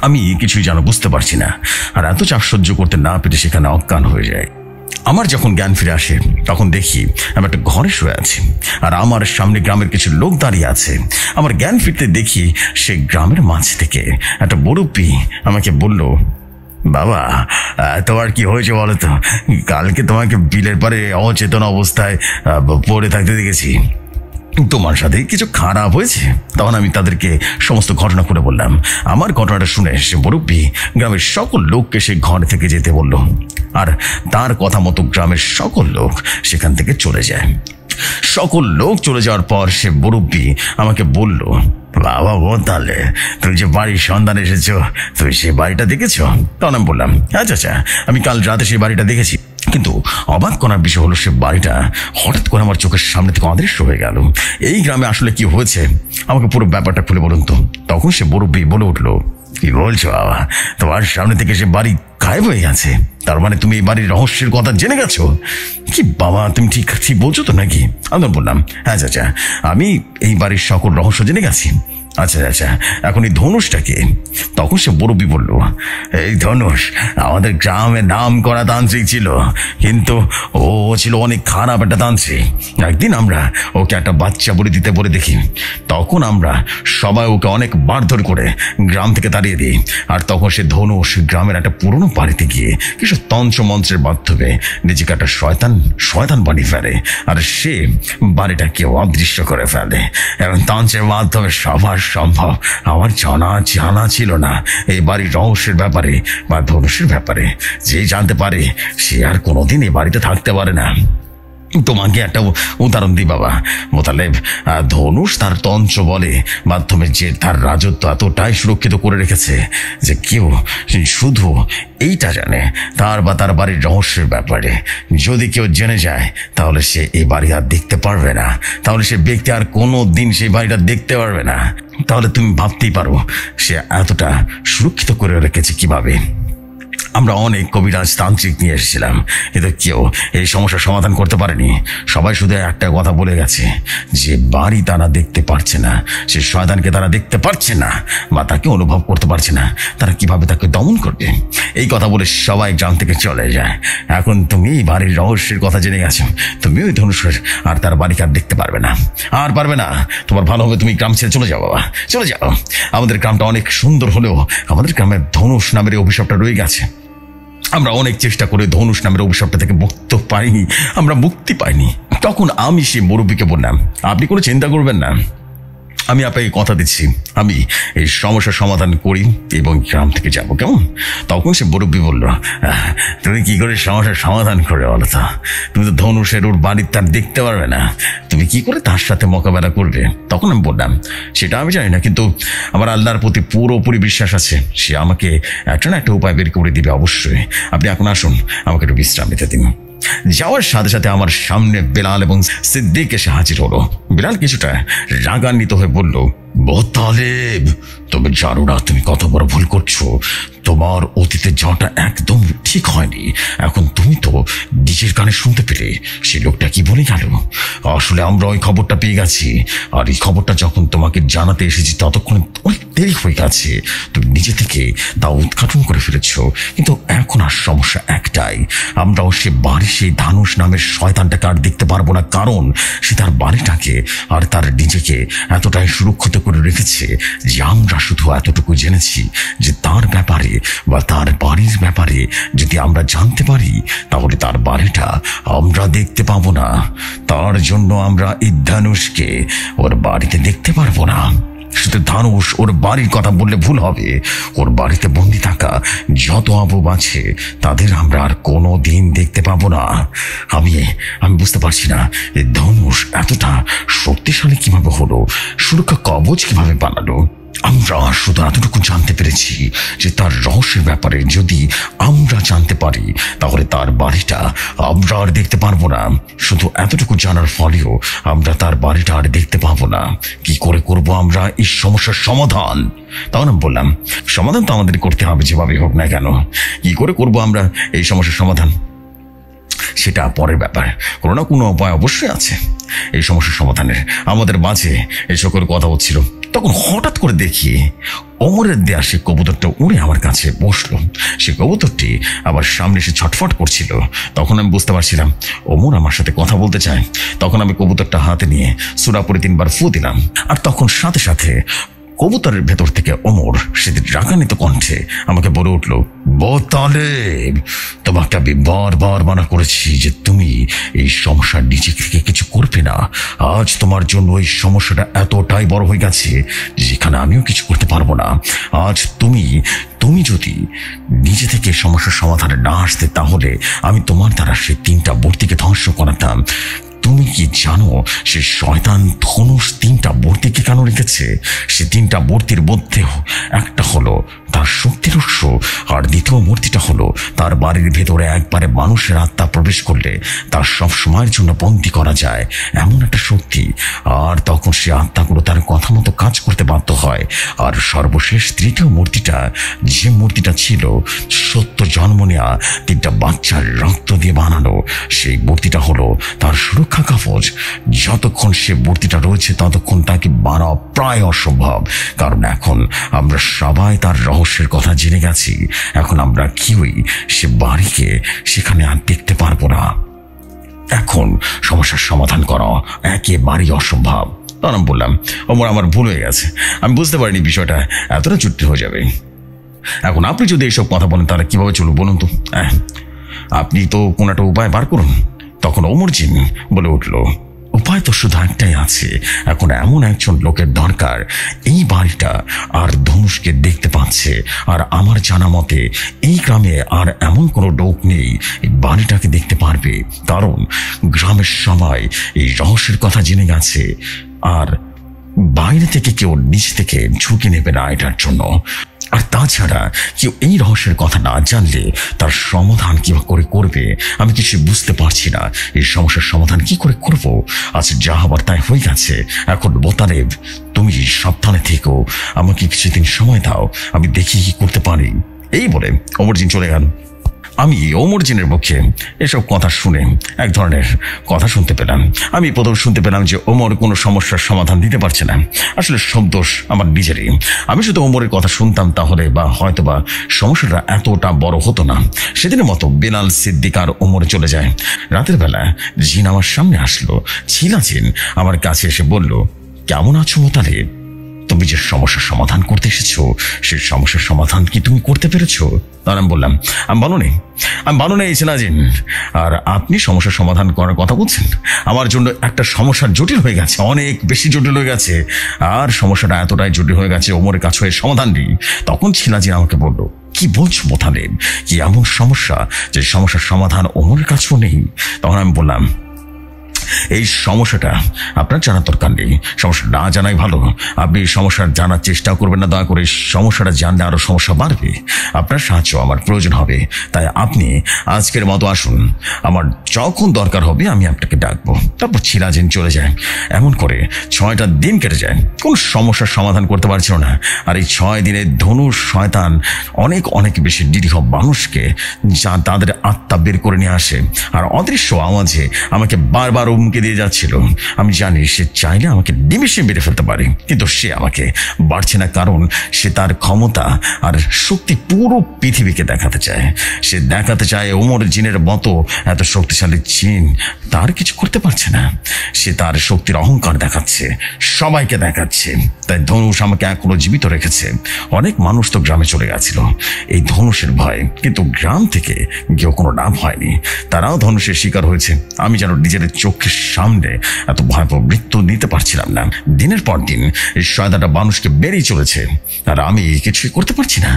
আমি কিছুই যেন বুঝতে পারছি না, আর এত চাপ সহ্য করতে না পেরে সেখানে অজ্ঞান হয়ে যায়। আমার যখন জ্ঞান ফিরে আসে তখন দেখি আমি একটা ঘরে শুয়ে আছি, আর আমার সামনে গ্রামের কিছু লোক দাঁড়িয়ে আছে। আমার জ্ঞান ফিরতে দেখি সে গ্রামের মাঝ থেকে একটা মুরব্বি আমাকে বলল, বাবা তোমার কি হয়েছে বলো তো? কালকে তোমাকে বিলের পারে অচেতন অবস্থায় পড়ে থাকতে দেখেছি, তোমার সাথে কিছু খারাপ হয়েছে? তখন আমি তাদেরকে সমস্ত ঘটনা করে বললাম। আমার ঘটনাটা শুনে সে মুরব্বি গ্রামের সকল লোককে সে ঘর থেকে যেতে বলল, আর তার কথা মতো গ্রামের সকল লোক সেখান থেকে চলে যায়। সকল লোক চলে যাওয়ার পর সে মুরব্বি আমাকে বলল, বাবা তাহলে তুমি যে বাড়ির সন্ধান এসেছো, তুমি সে বাড়িটা দেখেছো? তখন আমি বললাম, আচ্ছা আমি কাল রাতে সেই বাড়িটা দেখেছি, কিন্তু অবাক করার বিষয় হলো সে বাড়িটা হঠাৎ করে আমার চোখের সামনে থেকে অদৃশ্য হয়ে গেল। এই গ্রামে আসলে কি হয়েছে আমাকে পুরো ব্যাপারটা খুলে বলুন তো। তখন সে মুরব্বি বলে উঠলো, কি বলছো বাবা, তোমার সামনে থেকে সে বাড়ি গায়েব হয়ে গেছে? তার মানে তুমি এই বাড়ির রহস্যের কথা জেনে গেছো? কি বাবা তুমি ঠিক বলছো তো নাকি? আমি বললাম, হ্যাঁ চাচা, আমি এই বাড়ির সকল রহস্য জেনে গেছি। আচ্ছা এখন এই ধনুষটাকে? তখন সে মুরব্বি বলল, এই ধনুষ আমাদের গ্রামে নাম করা তান্ত্রিক ছিল, কিন্তু ও ছিল অনেক খারাপ একটা তান্ত্রিক। একদিন আমরা ওকে একটা বাচ্চা বলে দিতে বলে দেখি, তখন আমরা সবাই ওকে অনেক মারধর করে গ্রাম থেকে তাড়িয়ে দিই। আর তখন সে ধনুষ গ্রামের একটা পুরনো বাড়িতে গিয়ে কিছু তন্ত্র মন্ত্রের মাধ্যমে নিজেকে একটা শয়তান বানিয়ে ফেলে, আর সে বাড়িটাকে অদৃশ্য করে ফেলে। এবং তন্ত্রের মাধ্যমে সবার সম্ভব আমার জানা ছিল না এই বাড়ির রহস্যের ব্যাপারে বা ধনুষের ব্যাপারে। যে জানতে পারে সে আর কোনোদিন এই বাড়িতে থাকতে পারে না। তোমাকে একটা উদাহরণ দিই বাবা মোতালেব। ধনুষ তার তন্ত্র বলে মাধ্যমে যে তার রাজত্ব এতটাই সুরক্ষিত করে রেখেছে যে কেউ শুধু এইটা জানে, তার বা তার বাড়ির রহস্যের ব্যাপারে। যদি কেউ জেনে যায় তাহলে সে এই বাড়ি আর দেখতে পারবে না, তাহলে সে ব্যক্তি আর কোনো দিন সেই বাড়িটা দেখতে পারবে না। তাহলে তুমি ভাবতেই পারো সে এতটা সুরক্ষিত করে রেখেছে কিভাবে। আমরা অনেক কবিরাজ তান্ত্রিক নিয়ে এসেছিলাম, কিন্তু কেউ এই সমস্যার সমাধান করতে পারেনি। সবাই শুধু একটা কথা বলে গেছে যে বাড়ি তারা দেখতে পারছে না, সে শয়তানকে তারা দেখতে পারছে না বা তাকে অনুভব করতে পারছে না, তারা কিভাবে তাকে দমন করবে। এই কথা বলে সবাই গ্রাম থেকে চলে যায়। এখন তুমি বাড়ির রহস্যের কথা জেনে গেছো, তুমি ওই ধনুষের আর তার বাড়িকে আর দেখতে পারবে না, আর পারবে না। তোমার ভালো হবে তুমি গ্রাম ছেড়ে চলে যাও বাবা, চলে যাও। আমাদের গ্রামটা অনেক সুন্দর হলেও আমাদের গ্রামে ধনুষ নামের অভিশাপটা রয়ে গেছে। আমরা অনেক চেষ্টা করে ধনুষ নামের অভিশাপটা থেকে মুক্ত পাইনি, আমরা মুক্তি পাইনি। তখন আমি সেই মুরব্বীকে বললাম, আপনি কোনো চিন্তা করবেন না, আমি আপনাকে কথা দিচ্ছি আমি এই সমস্যার সমাধান করি এবং গ্রাম থেকে যাবো, কেমন? তখন সে মুরব্বী বলল, তুমি কি করে সমস্যার সমাধান করে বলো তো? তুমি তো ধনুষের ওর বাড়ির তার দেখতে পারবে না, তুমি কি করে তার সাথে মোকাবেলা করবে? তখন আমি বললাম, সেটা আমি জানি না, কিন্তু আমার আল্লাহর প্রতি পুরোপুরি বিশ্বাস আছে, সে আমাকে একটা না একটা উপায় বের করে দিবে অবশ্যই। আপনি এখন আসুন, আমাকে একটু বিশ্রাম নিতে দিন। যাওয়ার সাথে সাথে আমার সামনে বেলাল এবং সিদ্দিক এসে হাজির হলো। বেলাল কিছুটা রাগান্বিত হয়ে বলল, মোতালেব, তুমি জানো না তুমি কত বড় ভুল করছো। তোমার অতীতে যাওয়াটা একদম ঠিক হয়নি। এখন তুমি তো নিজের কানে শুনতে পেলে সে লোকটা কি বলে গেল। আসলে আমরা ওই খবরটা পেয়ে গেছি, আর এই খবরটা যখন তোমাকে জানাতে এসেছি ততক্ষণে অনেক দেরি হয়ে গেছে। তুমি নিজে থেকে তা উদ্ঘাটন করে ফেলেছ। কিন্তু এখন আর সমস্যা একটাই, আমরাও সে বাড়ি সেই ধনুষ নামের শয়তানটাকে আর দেখতে পারবো না, কারণ সে তার বাড়িটাকে আর তার নিজেকে এতটাই সুরক্ষিত করে রেখেছে যে আমরা শুধু এতটুকু জেনেছি যে তার ব্যাপারে বা তার বাড়ির ব্যাপারে যদি আমরা জানতে পারি তাহলে তার বাড়িটা আমরা দেখতে পাবো না। তার জন্য আমরা এই ধনুষকে ওর বাড়িতে দেখতে পারবো না। শুধু ধনুষ ওর বাড়ির কথা বললে ভুল হবে। ওর বাড়িতে বন্দি থাকা যত আবু আছে তাদের আমরা আর কোনো দিন দেখতে পাবো না। আমি বুঝতে পারছি না এই ধনুষ এতটা শক্তিশালী কিভাবে হলো, সুরক্ষা কবচ কিভাবে বানালো। আমরা শুধু এতটুকু জানতে পেরেছি যে তার রহস্যের ব্যাপারে যদি আমরা জানতে পারি তাহলে তার বাড়িটা আমরা আর দেখতে পারবো না। শুধু এতটুকু জানার ফলেও আমরা তার বাড়িটা আর দেখতে পাবো না। কি করে করব আমরা এই সমস্যার সমাধান? তখন আমি বললাম, সমাধান তো আমাদের করতে হবে যেভাবে হোক না কেন। কি করে করব আমরা এই সমস্যার সমাধান সেটা পরের ব্যাপার, কোনো না কোনো উপায় অবশ্যই আছে এই সমস্যার সমাধানের। আমাদের মাঝে এই সকল কথা হচ্ছিল, তখন হঠাৎ করে দেখি ওমরের দেয়া সে কবুতরটা উড়ে আমার কাছে বসলো। সে কবুতরটি আবার সামনে এসে ছটফট করছিল। তখন আমি বুঝতে পারছিলাম ওমর আমার সাথে কথা বলতে চায়। তখন আমি কবুতরটা হাতে নিয়ে সূরা পড়ে 3 বার ফু দিলাম, আর তখন সাথে সাথে কবুতরের ভেতর থেকে ওমর সেদিন রাগান্বিত কণ্ঠে আমাকে বলে উঠল, মোতালেব, তোমাকে আমি বারবার মানা করেছি যে তুমি এই সমস্যার নিচে থেকে কিছু করবে না। আজ তোমার জন্য এই সমস্যাটা এতটাই বড় হয়ে গেছে যেখানে আমিও কিছু করতে পারবো না। আজ তুমি যদি নিজে থেকে সমস্যার সমাধানে না আসতে তাহলে আমি তোমার দ্বারা সেই 3টা মূর্তিকে ধ্বংস করাতাম। তুমি কি জানো সে শয়তান ধনুষ 3টা মূর্তিকে কেন রেখেছে? সে 3টা মূর্তির মধ্যে একটা হলো তার শক্তির উৎস, আর দ্বিতীয় মূর্তিটা হলো তার বাড়ির ভেতরে একবারে মানুষের আত্মা প্রবেশ করলে তার সব সময়ের জন্য বন্দী করা যায় এমন একটা শক্তি। আর তখন সে আত্মাগুলো তার কথা মতো কাজ করতে বাধ্য হয়। আর সর্বশেষ তৃতীয় মূর্তিটা, যে মূর্তিটা ছিল সত্য জন্ম নেওয়া 3টা বাচ্চার রক্ত দিয়ে বানানো, সেই মূর্তিটা হলো তার সুরক্ষা কবচ। যতক্ষণ সে মূর্তিটা রয়েছে ততক্ষণ তাকে বানানো প্রায় অসম্ভব, কারণ এখন আমরা সবাই তার রহস্যের কথা জেনে গেছি। এখন আমরা কেউই সে বাড়িকে সেখানে আর দেখতে পারবো না। এখন সমস্যার সমাধান করা একেবারেই অসম্ভব। তখন আমি বললাম, ওমর, আমার ভুল হয়ে গেছে, আমি বুঝতে পারিনি বিষয়টা এতটা জটিল হয়ে যাবে। এখন আপনি যদি এইসব কথা বলেন তাহলে কিভাবে চলুন বলুন তো? আপনি তো কোনো একটা উপায় বার করুন। তখন ওমর জিন বলে উঠল, উপায় তো শুধু একটাই আছে। এখন এমন একজন লোকের দরকার এই বাড়িটা আর ধনুষকে দেখতে পাচ্ছে। আর আমার জানা মতে এই গ্রামে আর এমন কোনো লোক নেই এই বাড়িটাকে দেখতে পারবে, কারণ গ্রামের সবাই এই রহস্যের কথা জেনে গেছে। আর বাইরে থেকে কেউ নিচ থেকে ঝুঁকি নেবে না এটার জন্য। আর তাছাড়া কেউ এই রহস্যের কথা না জানলে তার সমাধান কি করে করবে আমি কিছু বুঝতে পারছি না। এই সমস্যার সমাধান কি করে করব? আজ যা হবার তাই হয়ে গেছে। এখন মোতালেব, তুমি সাবধানে থেকো, আমাকে কিছুদিন সময় দাও, আমি দেখি কি করতে পারি। এই বলে অমরজিন চলে গেল। আমি অমরজিনের মুখে এসব কথা শুনে এক ধরনের কথা শুনতে পেলাম। আমি প্রথম শুনতে পেলাম যে ওমর কোনো সমস্যার সমাধান দিতে পারছে না। আসলে সব দোষ আমার নিজেরই। আমি শুধু ওমরের কথা শুনতাম তাহলে বা হয়তোবা সমস্যাটা এতটা বড় হতো না। সেদিনের মতো বেলাল, সিদ্দিক আর ওমর চলে যায়। রাতের বেলা জিন আমার সামনে আসলো। ছিলা জিন আমার কাছে এসে বলল, কেমন আছো মোতালেব? তুমি যে সমস্যার সমাধান করতে এসেছো সেই সমস্যার সমাধান কি তুমি করতে পেরেছো? তখন আমি বললাম, আমি ভালো নেই ছিলাজিন। আর আপনি সমস্যার সমাধান করার কথা বলছেন? আমার জন্য একটা সমস্যার জটিল হয়ে গেছে, অনেক বেশি জটিল হয়ে গেছে। আর সমস্যাটা এতটাই জটিল হয়ে গেছে ওমরের কাছে হয়ে সমাধান নেই। তখন ছিলাজিন আমাকে বলল, কি বলছো মোতালেব? কি এমন সমস্যা যে সমস্যার সমাধান ওমরের কাছেও নেই? তখন আমি বললাম, এই সমস্যাটা আপনার জানার দরকার নেই, সমস্যা না জানাই ভালো। আপনি সমস্যার জানার চেষ্টা করবেন না, দয়া করে। সমস্যাটা জানলে আরো সমস্যা বাড়বে। আপনার সাহায্য আমার প্রয়োজন হবে, তাই আপনি আজকের মতো আসুন। আমার যখন দরকার হবে আমি আপনাকে ডাকবো। তারপর ছিলাজিন চলে যায়। এমন করে 6টা দিন কেটে যায়, কোন সমস্যার সমাধান করতে পারছিল না। আর এই 6 দিনে ধনুষ শয়তান অনেক অনেক বেশি নিরীহ মানুষকে যা তাদের আত্মা বের করে নিয়ে আসে। আর অদৃশ্য আওয়াজে আমাকে বারবার হুমকি দিয়ে যাচ্ছিল। আমি জানি সে চাইলে আমাকে নিমেষে মেরে ফেলতে পারে, কিন্তু সে আমাকে বাড়ছে না, কারণ সে তার ক্ষমতা আর শক্তি পুরো পৃথিবীকে দেখাতে চায়। সে দেখাতে চায় ওমর জিনের মতো এত শক্তিশালী জিন তার কিছু করতে পারছে না। সে তার শক্তির অহংকার দেখাচ্ছে, সবাইকে দেখাচ্ছে। তাই ধনুষ আমাকে এখনো জীবিত রেখেছে। অনেক মানুষ তো গ্রামে চলে গেছিল এই ধনুষের ভয়, কিন্তু গ্রাম থেকে কেউ কোনো লাভ হয়নি। তারাও ধনুষের শিকার হয়েছে। আমি যেন নিজের চোখের সামনে এত ভয়াবহ মৃত্যু নিতে পারছিলাম না। দিনের পর দিন এই শয়তানটা মানুষকে বেড়েই চলেছে, আর আমি কিছুই করতে পারছি না।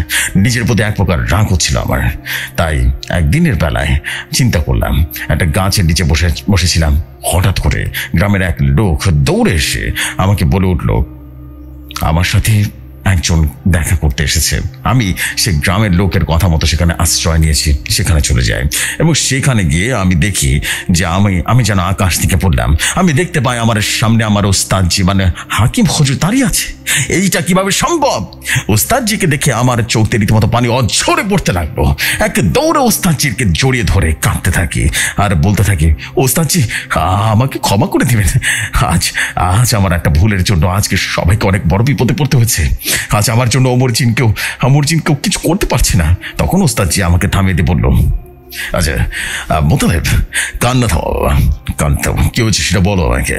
নিজের প্রতি এক প্রকার রাগ হচ্ছিল আমার। তাই একদিনের বেলায় চিন্তা করলাম, একটা গাছের নিচে বসেছিলাম। হঠাৎ করে গ্রামের এক লোক দৌড়ে এসে আমাকে বলে উঠল, আমার সাথে একজন দেখা করতে এসেছে। আমি সে গ্রামের লোকের কথা মতো সেখানে আশ্রয় নিয়েছি। সেখানে চলে যাই এবং সেখানে গিয়ে আমি দেখি যে আমি যেন আকাশ থেকে পড়লাম। আমি দেখতে পাই আমার সামনে আমার ওস্তাদজি মানে হাকিম হুজুর দাঁড়িয়ে আছে। এইটা কিভাবে সম্ভব? ওস্তাদজিকে দেখে আমার চোখে রীতিমতো পানি অঝরে পড়তে লাগলো। এক দৌড়ে ওস্তাদজিকে জড়িয়ে ধরে কাঁদতে থাকি আর বলতে থাকি, ওস্তাদজি আমাকে ক্ষমা করে দিবেন। আজ আমার একটা ভুলের জন্য আজকে সবাইকে অনেক বড় বিপদে পড়তে হয়েছে। আজ আমার জন্য অমরজিনকেও কিছু করতে পারছে না। তখন ওস্তাদজি আমাকে থামিয়ে দিয়ে বলল, আচ্ছা মোতালেব, কান্না থামাও, কি হচ্ছে সেটা বলো আমাকে।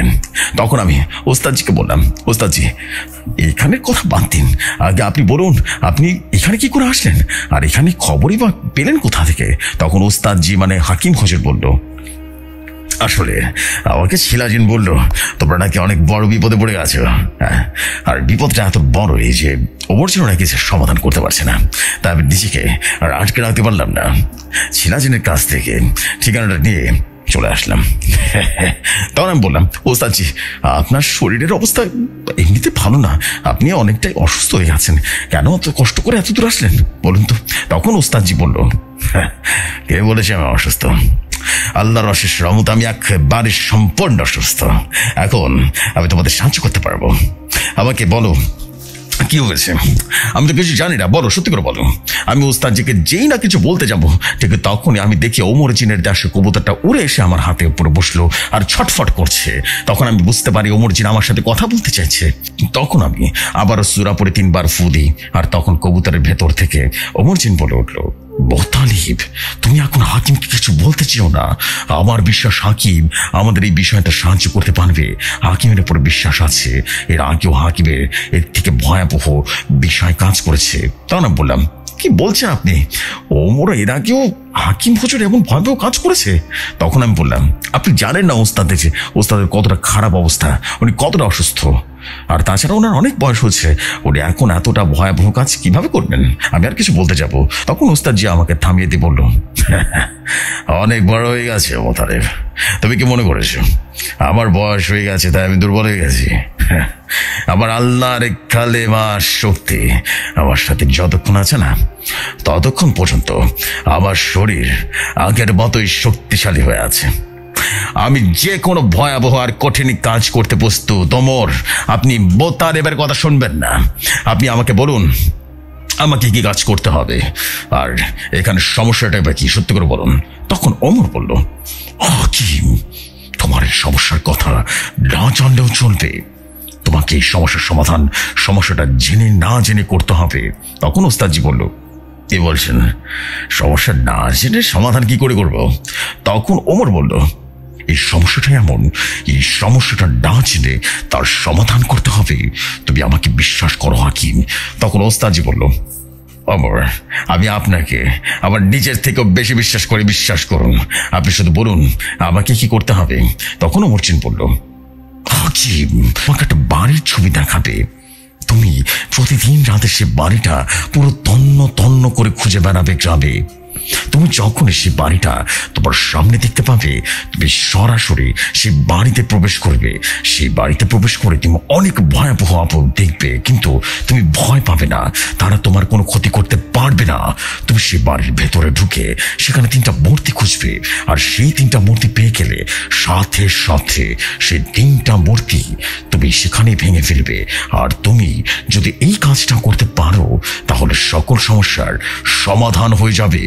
তখন আমি ওস্তাদজিকে বললাম, ওস্তাদজি এখানের কথা বাদ দিন, আগে আপনি বলুন আপনি এখানে কি করে আসলেন, আর এখানে খবরই বা পেলেন কোথা থেকে? তখন ওস্তাদজি মানে হাকিম হুজুর বলল, আসলে আমাকে ছিলাজিন বলল তোমরা নাকি অনেক বড় বিপদে পড়ে গেছো। আর বিপদটা এত বড় এই যে অমরজিন নাকি সমাধান করতে পারছে না। তা আমি নিজেকে আর আটকে রাখতে পারলাম না। ছিলাজিনের কাছ থেকে ঠিকানাটা নিয়ে চলে আসলাম। তখন আমি বললাম, ওস্তাদজি আপনার শরীরের অবস্থা এমনিতে ভালো না, আপনি অনেকটাই অসুস্থ হয়ে গেছেন, কেন এত কষ্ট করে এত দূর আসলেন বলুন তো? তখন ওস্তাদজি বলল, কে বলেছে আমি অসুস্থ? আল্লাহর অশেষ রহমত আমি একবারে সম্পূর্ণ সুস্থ। এখন আমি তোমাদের সাহায্য করতে পারবো। আমাকে বলো কি হয়েছে? আমি তো কিছু জানি না, বলো, সত্যি করে বলো। আমি ওস্তাদজিকে যেই না কিছু বলতে যাবো ঠিক তখনই আমি দেখি অমরজিনের দেশে কবুতরটা উড়ে এসে আমার হাতে উপরে বসলো আর ছটফট করছে। তখন আমি বুঝতে পারি অমরজিন আমার সাথে কথা বলতে চাইছে। তখন আমি আবারও সূরা পড়ে 3 বার ফু দিই, আর তখন কবুতরের ভেতর থেকে অমরজিন বলে উঠলো, মোতালেব তুমি এখন হাকিমকে কিছু বলতে চেও না। আমার বিশ্বাস হাকিম আমাদের এই বিষয়টা সাহায্য করতে পারবে। হাকিমের উপর বিশ্বাস আছে, এর আগেও হাকিমের এর থেকে ভয়াবহ বিষয় কাজ করেছে। তখন আমি বললাম, কি বলছেন আপনি? ওমর এর আগেও হাকিম হুজুর এমন ভয়াবহ কাজ করেছে? তখন আমি বললাম, আপনি জানেন না ওস্তাদের কতটা খারাপ অবস্থা, উনি কতটা অসুস্থ, আর তাছাড়া ওনার অনেক বয়স হচ্ছে, উনি এখন এতটা ভয়াবহ কাজ কিভাবে করবেন? আমি আর কিছু বলতে যাব, তখন ওস্তাদ জি আমাকে থামিয়ে দিয়ে বলল, অনেক বড় হয়ে গেছে মোতালেব, তুমি কি মনে করেছো আমার বয়স হয়ে গেছে তাই আমি দুর্বল হয়ে গেছি? আমার আল্লাহর কালেমার শক্তি আমার সাথে যতক্ষণ আছে না, ততক্ষণ পর্যন্ত আমার শরীর আগের মতোই শক্তিশালী হয়ে আছে। আমি যে কোনো ভয়াবহ আর কঠিন কাজ করতে প্রস্তুত। ওমর, আপনি মোতালেবের কথা শুনবেন না, আপনি আমাকে বলুন আমাকে কি কাজ করতে হবে, আর এখানে সমস্যাটা বা কি, সত্যি করে বলুন। তখন ওমর বলল, হাকিম, তোমার এই সমস্যার কথা না জানলেও চলবে, তোমাকে এই সমস্যার সমাধান সমস্যাটা জেনে না জেনে করতে হবে। তখন ওস্তাদজি বলল, কি বলছেন, সমস্যা না জেনে সমাধান কি করে করব? তখন ওমর বলল, এই সমস্যাটা এমন, এই সমস্যাটা না জেনে তার সমাধান করতে হবে, তুমি আমাকে বিশ্বাস করো হাকিম। তখন ওস্তাদজি বলল, ওমর, আমি আপনাকে আমার নিজের থেকেও বেশি বিশ্বাস করি, বিশ্বাস করুন, আপনি শুধু বলুন আমাকে কি করতে হবে। তখন ওমরজিন বলল, হাকিম, আমাকে একটা বাড়ির ছবি দেখাবে, তুমি প্রতিদিন রাতে সে বাড়িটা পুরো তন্ন তন্ন করে খুঁজে বেড়াবে গ্রামে। তুমি যখন সে বাড়িটা তোমার সামনে দেখতে পাবে, তুমি সরাসরি সেই বাড়িতে প্রবেশ করবে। সেই বাড়িতে প্রবেশ করে তুমি অনেক ভয়াবহ আপদ দেখবে, কিন্তু তুমি ভয় পাবে না, তারা তোমার কোনো ক্ষতি করতে পারবে না। তুমি সেই বাড়ির ভেতরে ঢুকে সেখানে 3টা মূর্তি খুঁজবে, আর সেই 3টা মূর্তি পেয়ে গেলে সাথে সাথে সেই 3টা মূর্তি তুমি সেখানে ভেঙে ফেলবে। আর তুমি যদি এই কাজটা করতে পারো তাহলে সকল সমস্যার সমাধান হয়ে যাবে।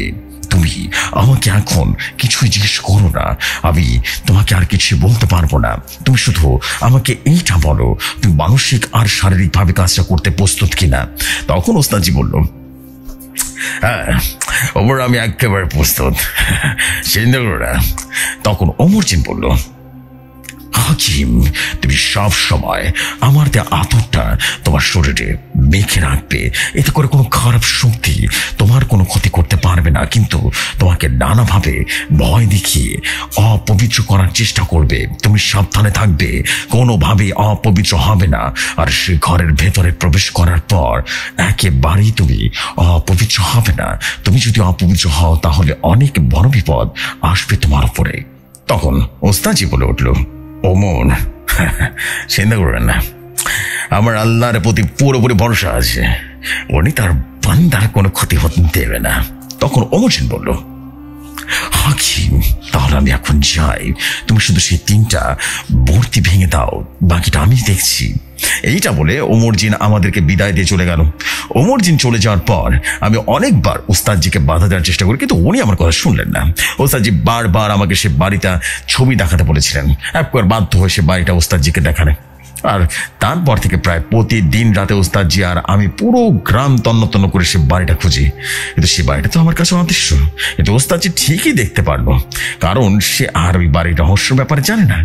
তুমি আমাকে এখন কিছুই জিজ্ঞেস করো না, আমি তোমাকে আর কিছু বলতে পারবো না, তুমি শুধু আমাকে এইটা বলো, তুমি মানসিক আর শারীরিকভাবে কাজটা করতে প্রস্তুত কিনা। তখন ওস্তাদজি বলল, হ্যাঁ ওমর, আমি একেবারে প্রস্তুত, চিন্তা করো না। তখন ওমরজিন বলল, হাকিম, তুমি সব সময় আমার দেয়া আতরটা তোমার শরীরে মেখে রাখবে, এতে করে কোনো খারাপ শক্তি তোমার কোনো ক্ষতি করতে পারবে না, কিন্তু তোমাকে নানাভাবে ভয় দেখিয়ে অপবিত্র করার চেষ্টা করবে। তুমি সাবধানে থাকবে, কোনোভাবে অপবিত্র হবে না, আর সে ঘরের ভেতরে প্রবেশ করার পর একেবারেই তুমি অপবিত্র হবে না। তুমি যদি অপবিত্র হও তাহলে অনেক বড় বিপদ আসবে তোমার উপরে। তখন ওস্তাদজি বলে উঠল, ওমর, চিন্তা করবেন না, আমার আল্লাহর প্রতি পুরোপুরি ভরসা আছে, উনি তার বান্দার কোনো ক্ষতি হতে দেবে না। তখন ওমরজিন বলল, হাকিম, তাহলে আমি এখন যাই, তুমি শুধু সেই 3টা মূর্তি ভেঙে দাও, বাকিটা আমি দেখছি। এইটা বলে ওমরজিন আমাদেরকে বিদায় দিয়ে চলে গেল। ওমরজিন চলে যাওয়ার পর আমি অনেকবার ওস্তাদজিকে বাধা দেওয়ার চেষ্টা করি, কিন্তু উনি আমার কথা শুনলেন না। ওস্তাদজি বারবার আমাকে সে বাড়িটা ছবি দেখাতে বলেছিলেন, একবার বাধ্য হয়ে সে বাড়িটা ওস্তাদজিকে দেখানে। আর তারপর থেকে প্রায় প্রতিদিন রাতে ওস্তাদজি আর আমি পুরো গ্রাম তন্ন তন্ন করে সে বাড়িটা খুঁজি, কিন্তু সে বাড়িটা তো আমার কাছে অদৃশ্য। কিন্তু ওস্তাদজি ঠিকই দেখতে পারলো, কারণ সে আর ওই বাড়ির রহস্যের ব্যাপারে জানে না।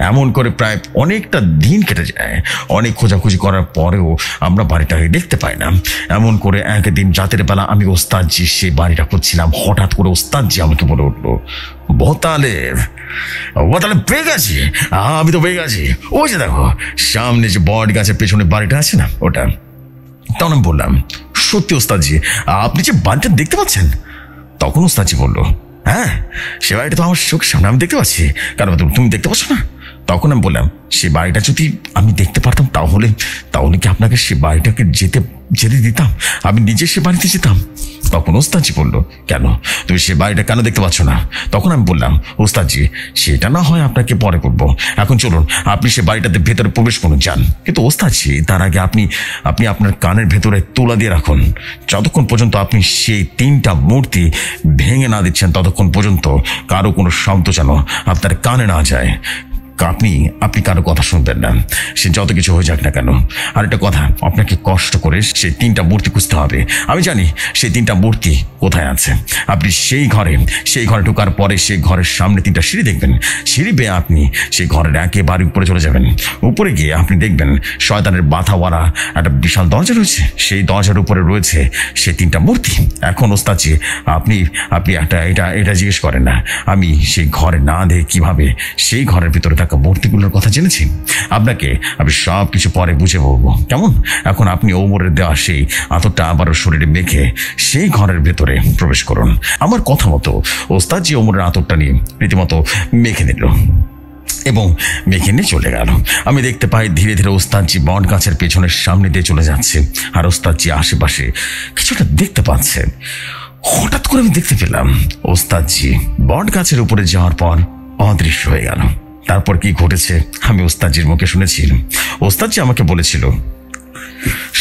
এমন করে প্রায় অনেকটা দিন কেটে যায়, অনেক খোঁজাখুঁজি করার পরেও আমরা বাড়িটাকে দেখতে পাই না। এমন করে একদিন রাতের বেলা আমি ওস্তাদজি সেই বাড়িটা খুঁজছিলাম, হঠাৎ করে ওস্তাদজি আমাকে বলে উঠলো, মোতালেব, পেয়ে গেছি, আমি তো পেয়ে গেছি, ওই যে দেখো সামনে যে বট গাছের পেছনে বাড়িটা আছে না, ওটা। তখন আমি বললাম, সত্যি ওস্তাদজি, আপনি যে বাড়িটা দেখতে পাচ্ছেন? তখন ওস্তাদজি বলল, হ্যাঁ, সে বাড়িটা তো আমার চোখের সামনে আমি দেখতে পাচ্ছি, কারণ তুমি দেখতে পাচ্ছ না? তখন আমি বললাম, সে বাড়িটা যদি আমি দেখতে পারতাম তাহলে কি আপনাকে সে বাড়িটাকে যেতে দিতাম? আমি নিজে সে বাড়িতে যেতাম। তখন ওস্তাদজি বলল, কেন, তুমি সে বাড়িটা কেন দেখতে পাচ্ছ না? তখন আমি বললাম, ওস্তাদজি, সেটা না হয় আপনাকে পরে করবো, এখন চলুন আপনি সে বাড়িটাতে ভেতরে প্রবেশ করুন, যান। কিন্তু ওস্তাদজি, তার আগে আপনি আপনার কানের ভেতরে তুলা দিয়ে রাখুন, যতক্ষণ পর্যন্ত আপনি সেই 3টা মূর্তি ভেঙে না দিচ্ছেন ততক্ষণ পর্যন্ত কারো কোনো শব্দ যেন আপনার কানে না যায়, আপনি আপনি কারো কথা শুনবেন না, সে যত কিছু হয়ে যাক না কেন। আর একটা কথা, আপনাকে কষ্ট করে সেই 3টা মূর্তি খুঁজতে হবে। আমি জানি সেই 3টা মূর্তি কোথায় আছে। আপনি সেই ঘরে ঢোকার পরে সেই ঘরের সামনে 3টা সিঁড়ি দেখবেন। সিঁড়ি বেয়ে আপনি সেই ঘরের একেবারে উপরে চলে যাবেন। উপরে গিয়ে আপনি দেখবেন শয়তানের বাধাওয়ালা একটা বিশাল দরজা রয়েছে। সেই দরজার উপরে রয়েছে সেই 3টা মূর্তি। এখন ওস্তাদজি, আপনি আপনি এটা জিজ্ঞেস করেন না আমি সেই ঘরে না দেখে কিভাবে সেই ঘরের ভিতরে থাকা মূর্তিগুলোর কথা জেনেছি। আপনাকে আমি সব কিছু পরে বুঝে বলবো, কেমন? এখন আপনি ওমরের দেওয়া সেই আতরটা আবারও শরীরে মেখে সেই ঘরের ভেতরে প্রবেশ করুন। আমার কথা মতো ওস্তাদজি ওমরের আতরটা নিয়ে রীতিমতো মেখে নিল এবং মেখে নিয়ে চলে গেল। আমি দেখতে পাই ধীরে ধীরে ওস্তাদজি বট গাছের পেছনের সামনে দিয়ে চলে যাচ্ছে, আর ওস্তাদজি আশেপাশে কিছুটা দেখতে পাচ্ছে। হঠাৎ করে আমি দেখতে পেলাম ওস্তাদজি বট গাছের উপরে যাওয়ার পর অদৃশ্য হয়ে গেল। তারপর কি ঘটেছে আমি ওস্তাদজির মুখে শুনেছি। ওস্তাদজি আমাকে বলেছিল,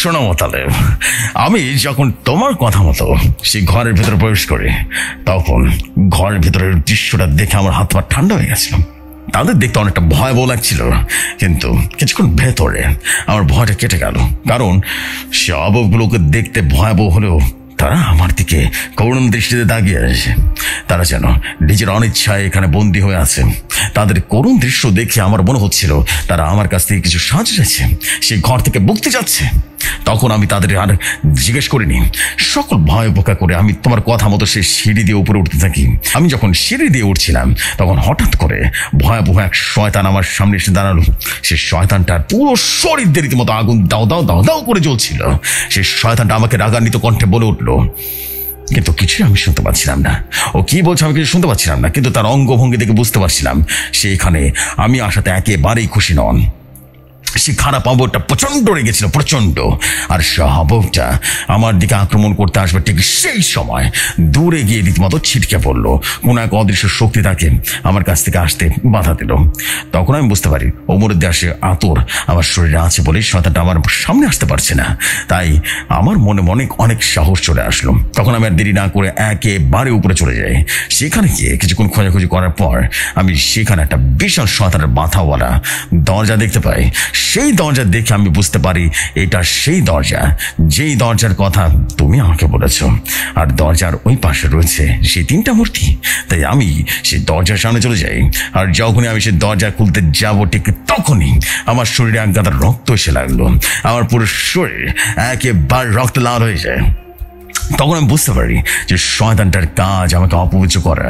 শোনো মোতালেব, আমি যখন তোমার কথা মতো সেই ঘরের ভেতরে প্রবেশ করি, তখন ঘরের ভেতরের দৃশ্যটা দেখে আমার হাত পা ঠান্ডা হয়ে গেছিল। তাদের দেখতে অনেকটা ভয়াবহ লাগছিল, কিন্তু কিছুক্ষণ ভেতরে আমার ভয়টা কেটে গেল। কারণ সে অবগুলোকে দেখতে ভয়াবহ হলেও তারা আমার দিকে করুণ দৃষ্টিতে তাকিয়ে আছে। তারা যেন নিজের অনিচ্ছায় এখানে বন্দী হয়ে আছে। তাদের করুণ দৃশ্য দেখে আমার মনে হচ্ছিল তারা আমার কাছ থেকে কিছু সাহায্য চাইছে, সেই ঘর থেকে মুক্তি যাচ্ছে। তখন আমি তাদের আর জিজ্ঞেস করিনি। সকল ভয় বোকা করে আমি তোমার কথা মতো সেই সিঁড়ি দিয়ে উপরে উঠতে থাকি। আমি যখন সিঁড়ি দিয়ে উঠছিলাম, তখন হঠাৎ করে ভয়াবহ এক শয়তান আমার সামনে এসে দাঁড়ালো। সেই শয়তানটার পুরো শরীর রীতিমতো আগুন দাও দাও দাও দাও করে জ্বলছিল। সেই শয়তানটা আমাকে রাগান্বিত কণ্ঠে বলে উঠলো, কিন্তু কিছুই আমি শুনতে পাচ্ছিলাম না। ও কি বলছে আমি কিছু শুনতে পাচ্ছিলাম না, কিন্তু তার অঙ্গভঙ্গি দেখে বুঝতে পারছিলাম সেখানে আমি আসাতে একেবারেই খুশি নন। সে খারাপ আবহাওয়াটা প্রচন্ড রেগেছিল, প্রচন্ড। আর সে আবহাওয়াটা আমার দিকে আক্রমণ করতে আসবে ঠিক সেই সময় দূরে গিয়ে রীতিমতো ছিটকে পড়লো। কোন এক অদৃশ্য শক্তি তাকে আমার কাছ থেকে আসতে বাধা দিল। তখন আমি বুঝতে পারি ওমরের দেশে আতর আমার শরীরে আছে বলে শয়তানটা আমার সামনে আসতে পারছে না। তাই আমার মনে মনে অনেক সাহস চলে আসলো। তখন আমি আর দেরি না করে একেবারে উপরে চলে যাই। সেখানে গিয়ে কিছুক্ষণ খোঁজাখুঁজি করার পর আমি সেখানে একটা বিশাল শয়তানের বাধাওয়ালা দরজা দেখতে পাই। সেই দরজা দেখে আমি বুঝতে পারি এটা সেই দরজা যেই দরজার কথা তুমি আমাকে বলেছ। আর দরজার ওই পাশে রয়েছে সেই 3টা মূর্তি। তাই আমি সেই দরজার সামনে চলে যাই। আর যখনই আমি সেই দরজা খুলতে যাব, ঠিক তখনই আমার শরীরে এক গাদা রক্ত এসে লাগলো। আমার পুরো শরীর একেবারে রক্ত লাল হয়ে যায়। তখন আমি বুঝতে পারি যে শয়তানটার কাজ আমাকে অপবিত্র করা।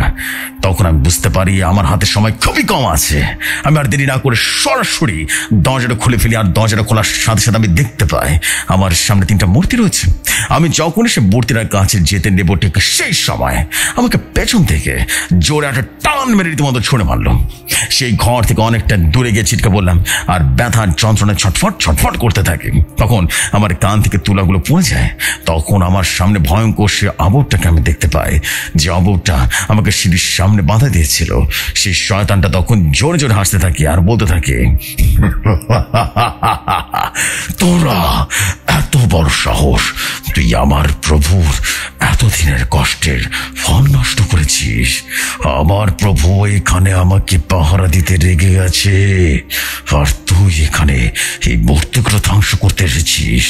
তখন আমি বুঝতে পারি আমার হাতে সময় খুবই কম আছে। আমি আর দেরি না করে সরাসরি দরজাটা খুলে ফেলি। আর দরজাটা খোলার সাথে সাথে আমি দেখতে পাই আমার সামনে 3টা মূর্তি রয়েছে। আমি যখনই সে মূর্তিটার কাছে যেতে নেব, ঠিক সেই সময় আমাকে পেছন থেকে জোরে একটা টান মেরে রীতিমতো ছুঁড়ে মারলো। সেই ঘর থেকে অনেকটা দূরে গিয়ে ছিটকে বললাম, আর ব্যথার যন্ত্রণায় ছটফট ছটফট করতে থাকে। তখন আমার কান থেকে তুলাগুলো পড়ে যায়। তখন আমার সামনে ভয়ঙ্কর সে আবরটাকে আমি দেখতে পাই, যে আবরটা আমাকে সিঁড়ির সামনে বাধা দিয়েছিল। সেই শয়তানটা তখন জোরে জোরে হাসতে থাকে আর বলতে থাকে, তোরা এত বড় সাহস, তুই আমার প্রভুর এতদিনের কষ্টের ফল নষ্ট করেছিস। আমার প্রভু এখানে আমাকে পাহারা দিতে রেগে গেছে, আর তুই এখানে এই মূর্তিগুলো ধ্বংস করতে এসেছিস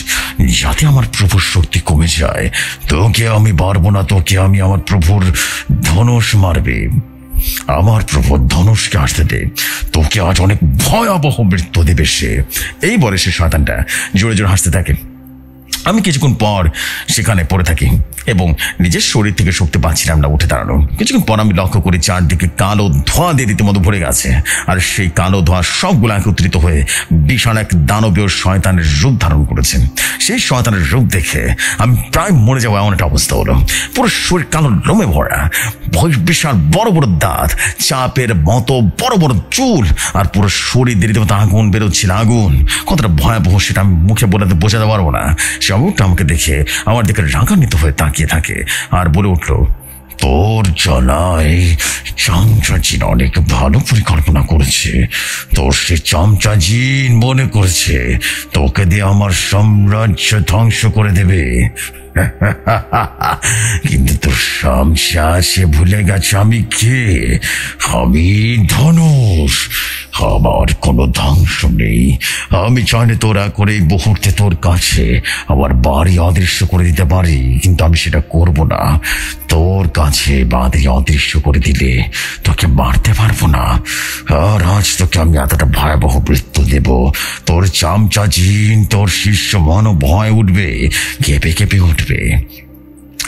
যাতে আমার প্রভুর শক্তি কমে যায়। তোকে আমি পারবো না, তোকে আমি আমার প্রভুর ধনুষ মারবে। আমার প্রভু ধনুষকে আসতে দে, তোকে আজ অনেক ভয়াবহ মৃত্যু দেবে সে। এই বলে সে শয়তানটা জোরে জোরে হাসতে থাকে। আমি কিছুক্ষণ পর সেখানে পড়ে থাকি এবং নিজের শরীর থেকে শক্তি পাচ্ছিলাম না উঠে দাঁড়ানো। কিছুক্ষণ পর আমি লক্ষ্য করি চারদিকে কালো ধোঁয়া দিয়ে রীতিমতো ভরে গেছে। আর সেই কালো ধোঁয়া সবগুলো একত্রিত হয়ে বিশাল এক দানবীয় শয়তানের রূপ ধারণ করেছে। সেই শয়তানের রূপ দেখে আমি প্রায় মরে যাওয়া এমন একটা অবস্থা হলো। পুরো শরীর কালো লোমে ভরা, বিশাল বড় বড় দাঁত, চাপের মতো বড় বড় চুল, আর পুরো শরীর দিয়ে রীতিমতো আগুন বেরোচ্ছিল। আগুন কতটা ভয়াবহ সেটা আমি মুখে বোঝাতে পারবো না। সবটা আমাকে দেখে আমার দিকে রাগান্বিত হয়ে তাকিয়ে থাকে আর বলে উঠলো, তোর জনাই চামচাজিন অনেক ভালো পরিকল্পনা করেছে। তোর সে চামচাজিন মনে করেছে তোকে দিয়ে আমার সাম্রাজ্য ধ্বংস করে দেবে, কিন্তু তোর শামশা সে ভুলে গেছে আমি কে। আমি ধনুষ, আমার কোনো ধ্বংস নেই। আমি চাইলে তোরা করে এই মুহূর্তে তোর কাছে আমার বাড়ি অদৃশ্য করে দিতে পারি, কিন্তু আমি সেটা করব না। তোর কাছে বাড়ি অদৃশ্য করে দিলে তোকে মারতে পারবো না। আর আজ তোকে আমি এতটা ভয়াবহ মৃত্যু দেব, তোর চামচা জিন, তোর শিষ্য মন ভয় উঠবে, কেঁপে কেঁপে উঠবে।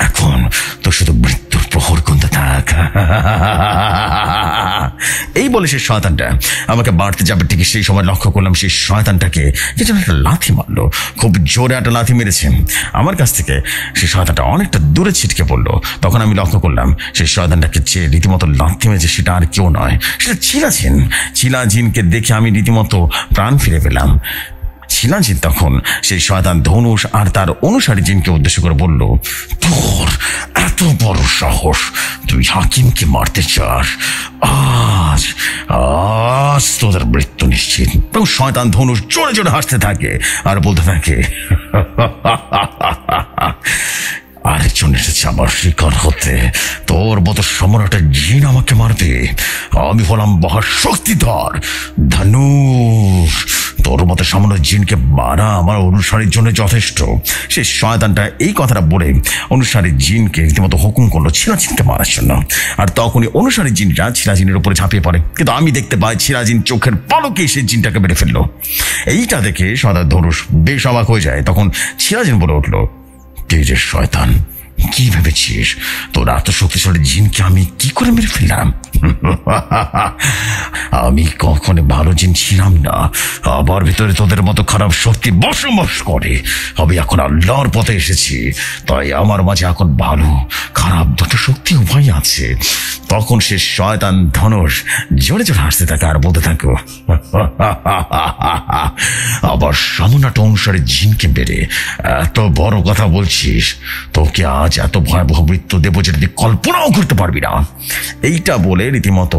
এখন তো শুধু মৃত্যুর প্রহর গুনতে থাক। এই বলে সেই শয়তানটা আমাকে বাড়তে যাবে, ঠিক সেই সময় লক্ষ্য করলাম সেই শয়তানটাকে কিছু একটা লাথি মারলো। খুব জোরে একটা লাথি মেরেছে। আমার কাছ থেকে সেই শয়তানটা অনেকটা দূরে ছিটকে পড়লো। তখন আমি লক্ষ্য করলাম সেই শয়তানটাকে যে রীতিমতো লাথি মেরেছে সেটা আর কেউ নয়, সেটা চিলাজিন। চিলাজিনকে দেখে আমি রীতিমতো প্রাণ ফিরে পেলাম। শিলাজিৎ তখন সেই শয়তান ধনুষ আর তার অনুসারী জিনকে উদ্দেশ্য করে বলল, তোর এত বড় সাহস, তুই হাকিমকে মারতে চাস? আজ আজ তোদের মৃত্যু নিশ্চিত। এবং শয়তান ধনুষ জোরে জোরে হাসতে থাকে আর বলতে থাকে, আরেকজন এসেছে আমার শিকার হতে। তোর মতো সম্রাটের জিন আমাকে মারবে? আমি হলাম মহাশক্তিধর ধনুষ। তোর মতো সামান্য জিনকে মারা আমার অনুসারীর জন্য যথেষ্ট। সেই শয়তানটা এই কথাটা বলে অনুসারী জিনকে রীতিমতো হুকুম করলো ছিলাজিনকে মারার জন্য। আর তখনই অনুসারী জিনরা ছিলাজিনের উপরে ঝাঁপিয়ে পড়ে, কিন্তু আমি দেখতে পাই ছিলাজিন চোখের পলকে সেই জিনটাকে মেরে ফেললো। এইটা দেখে শয়তান ধনুষ বেশ অবাক হয়ে যায়। তখন ছিলাজিন বলে উঠলো, কে যে শয়তান, কি ভেবেছিস তোর এত শক্তিশালী জিনকে আমি কি করে মেরে ফেললাম? আমি কখনো ভালো জিন ছিলাম না, আমার ভিতরে তোদের মতো খারাপ শক্তি বসবাস করে। আমি এখন আল্লাহর পথে এসেছি, তাই আমার মাঝে এখন ভালো খারাপ দুটো শক্তি উভয় আছে। তখন সে শয়তান ধনুষ জোরে জোরে হাসতে থাকে আর বলতে থাকো, আবার সামনাটা অনুসারে জিনকে বেড়ে এত বড় কথা বলছিস? তোকে আজ এত ভয়াবহ মৃত্যু দেবো যেটা তুই কল্পনাও করতে পারবি না। এইটা বলে রীতিমতো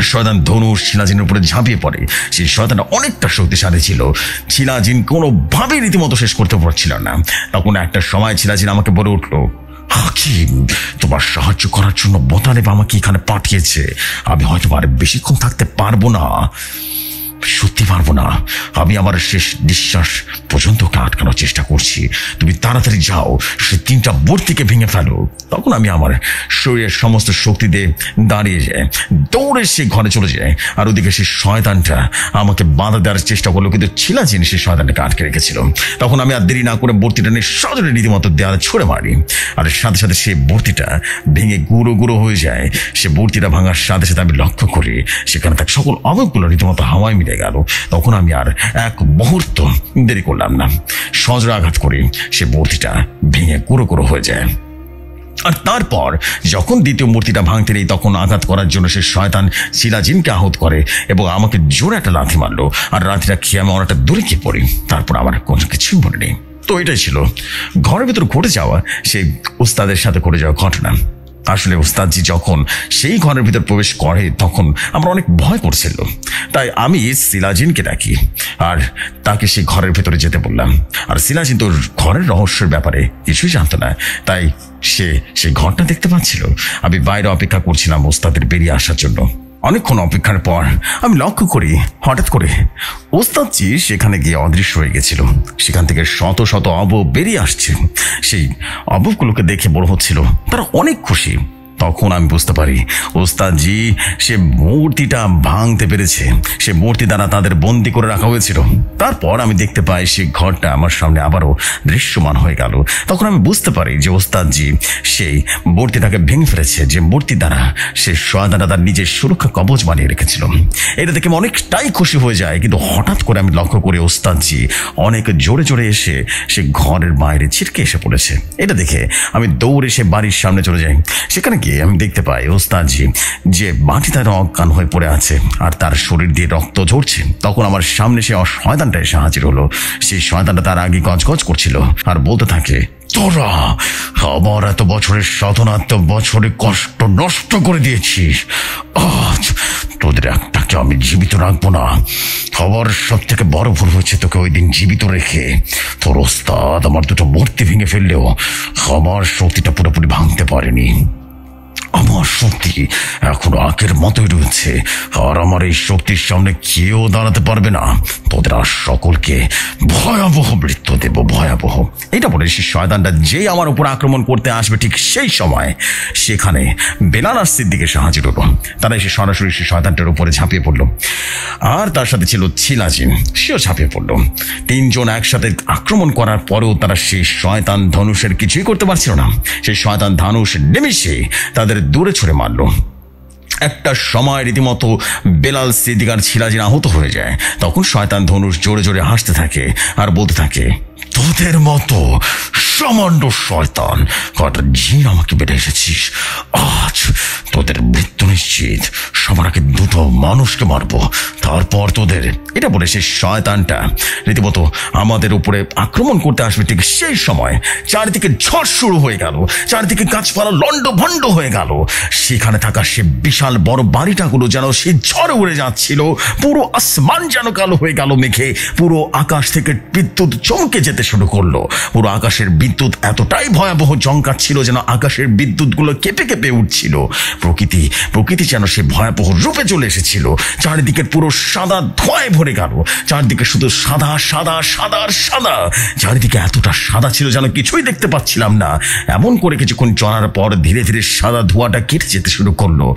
শয়তান ধনুষ শিলাজিনের উপরে ঝাঁপিয়ে পড়ে। সেই শয়তানটা অনেকটা শক্তিশালী ছিল, শিলাজিন কোনোভাবেই রীতিমতো শেষ করতে পারছিল না। তখন একটা সময় শিলাজিন আমাকে বলে উঠলো, হাকিম তোমার সাহায্য করার জন্য বোতালেব আমাকে এখানে পাঠিয়েছে। আমি হয়তো আর বেশিক্ষণ থাকতে পারবো না, সত্যি পারবো না। আমি আমার শেষ নিঃশ্বাস পর্যন্ত ওকে আটকানোর চেষ্টা করছি। তুমি তাড়াতাড়ি যাও, সে 3টা মূর্তিকে ভেঙে ফেলো। তখন আমি আমার শরীরের সমস্ত শক্তি দিয়ে দাঁড়িয়ে যাই, দৌড়ে সে ঘরে চলে যায়। আর ওদিকে সেই শয়তানটা আমাকে বাধা দেওয়ার চেষ্টা করলো, কিন্তু ছিলাজিন সেই শয়তানটাকে আটকে রেখেছিল। তখন আমি আর দেরি না করে মূর্তিটা নিয়ে সজোরে রীতিমতো দেওয়ালে ছুঁড়ে মারি। আর সাথে সাথে সেই মূর্তিটা ভেঙে গুঁড়ো গুঁড়ো হয়ে যায়। সে মূর্তিটা ভাঙার সাথে সাথে আমি লক্ষ্য করি সেখানে তার সকল অঙ্গগুলো রীতিমতো হাওয়ায় মিলে গেল। তখন আমি আর এক মুহূর্ত দেরি করলাম না, সজোরে আঘাত করি সে মূর্তিটা ভেঙে গুঁড়ো গুঁড়ো হয়ে যায়। আর তারপর যখন দ্বিতীয় মূর্তিটা ভাঙতে নেই তখন আঘাত করার জন্য সে শয়তান শিলাজিনকে আহত করে এবং আমাকে জোরে একটা লাথি মারলো। আর লাথিটা খেয়ে আমি অনেকটা দূরে গিয়ে পড়ি। তারপর আমার কোনো কিছুই মনে নেই। তো এটাই ছিল ঘরের ভিতর ঘটে যাওয়া সেই উস্তাদের সাথে ঘটে যাওয়া ঘটনা। আসলে উস্তাদজি যখন সেই ঘরের ভিতর প্রবেশ করে তখন আমরা অনেক ভয় করছিল, তাই আমি শিলাজিনকে ডাকি আর তাকে সেই ঘরের ভিতরে যেতে বললাম। আর শিলাজিন তোর ঘরের রহস্যের ব্যাপারে কিছুই জানতো না, তাই সে সেই ঘরটা দেখতে পাচ্ছিল। আমি বাইরে অপেক্ষা করছিলাম উস্তাদের বেরিয়ে আসার জন্য। অনেকক্ষণ অপেক্ষার পর আমি লক্ষ্য করি হঠাৎ করে ওস্তাদজি সেখানে গিয়ে অদৃশ্য হয়ে গেছিল। সেখান থেকে শত শত অবয়ব বেরিয়ে আসছে। সেই অবয়বগুলোকে দেখে বড় হচ্ছিল, তারা অনেক খুশি। তখন আমি বুঝতে পারি ওস্তাদজি সে মূর্তিটা ভাঙতে পেরেছে। সে মূর্তি দ্বারা তাদের বন্দি করে রাখা হয়েছিল। তারপর আমি দেখতে পাই সেই ঘরটা আমার সামনে আবারও দৃশ্যমান হয়ে গেল। তখন আমি বুঝতে পারি যে ওস্তাদজি সেই মূর্তিটাকে ভেঙে ফেলেছে, যে মূর্তি দ্বারা সে শয়তানটা তার নিজের সুরক্ষা কবচ বানিয়ে রেখেছিল। এটা দেখে আমি অনেকটাই খুশি হয়ে যায়। কিন্তু হঠাৎ করে আমি লক্ষ্য করি ওস্তাদজি অনেক জোরে জোরে এসে সে ঘরের বাইরে ছিটকে এসে পড়েছে। এটা দেখে আমি দৌড়ে সে বাড়ির সামনে চলে যাই। সেখানে গিয়ে আমি দেখতে পাই ওস্তাদজি যে মাটিতে অজ্ঞান হয়ে পড়ে আছে আর তার শরীর দিয়ে রক্ত ঝরছে। তখন আমার সামনে সে শয়তানটা এসে হাজির হলো। সেই শয়তানটা তার আগে গজগজ করছিল আর বলতে থাকে, তোরা আমার এত বছরের সাধনা, এত বছরের কষ্ট নষ্ট করে দিয়েছিস। আজ তোদের একটাকে আমি জীবিত রাখবো না। আমার সব থেকে বড় ভুল হয়েছে তোকে ওই দিন জীবিত রেখে। তোর ওস্তাদ আমার দুটো মূর্তি ভেঙে ফেললেও আমার শক্তিটা পুরোপুরি ভাঙতে পারেনি। আমার শক্তি এখনো আগের মতোই রয়েছে, আর আমার এই শক্তির সামনে কেউ দাঁড়াতে পারবে না। তোদের আর সকলকে ভয়াবহ মৃত্যু দেব, ভয়াবহ। এটা বলে সেই শয়তানটা যেই আমার উপর আক্রমণ করতে আসবে, ঠিক সেই সময় সেখানে বেলাল আর সিদ্দিকের সাহায্য হলো। তারা এসে সরাসরি সেই শয়তানটার উপরে ঝাঁপিয়ে পড়লো, আর তার সাথে ছিল ছিলাজিন, সেও ঝাঁপিয়ে পড়লো। তিনজন একসাথে আক্রমণ করার পরেও তারা সেই শয়তান ধনুষের কিছুই করতে পারছিল না। সেই শয়তান ধনুষ নিমিষে তাদের দূরে ছুড়ে মারলো। একটা সময় রীতিমতো বেলাল, সিদ্দিক আর ছিলাজিন আহত হয়ে যায়। তখন শয়তান ধনুষ জোরে জোরে হাসতে থাকে আর বলতে থাকে, তোদের মতো সামান্য শয়তান কটা জিন আমাকে বেড়ে এসেছিস, আজ তোদের মৃত্যু নিশ্চিত। সবার আগে দুটো মানুষকে মারবো, তারপর তোদের। এটা বলে সেই শয়তানটা রীতিমতো আমাদের উপরে আক্রমণ করতে আসবে। ঠিক সেই সময় চারিদিকে ঝড় শুরু হয়ে গেল, চারিদিকে গাছপালা লন্ড ভন্ড হয়ে গেল। সেখানে থাকা সে বিশাল বড় বাড়িটাগুলো যেন সেই ঝড়ে উড়ে যাচ্ছিল। পুরো আসমান যেন কালো হয়ে গেল মেঘে। পুরো আকাশ থেকে বিদ্যুৎ চমকে যেতে শুরু করলো। পুরো আকাশের বিদ্যুৎ এতটাই ভয়াবহ চমকাচ্ছিল যেন আকাশের বিদ্যুৎগুলো কেঁপে কেঁপে উঠছিল। প্রকৃতি যেন সে ভয়াবহ রূপে চলে এসেছিল। চারিদিকে পুরো সাদা ধোঁয়ায় ভরে গেল, চারিদিকে শুধু সাদা সাদা সাদা আর সাদা। চারিদিকে এতটা সাদা ছিল যেন কিছুই দেখতে পাচ্ছিলাম না। এমন করে কিছুক্ষণ চলার পর ধীরে ধীরে সাদা ধোঁয়াটা কেটে যেতে শুরু করলো,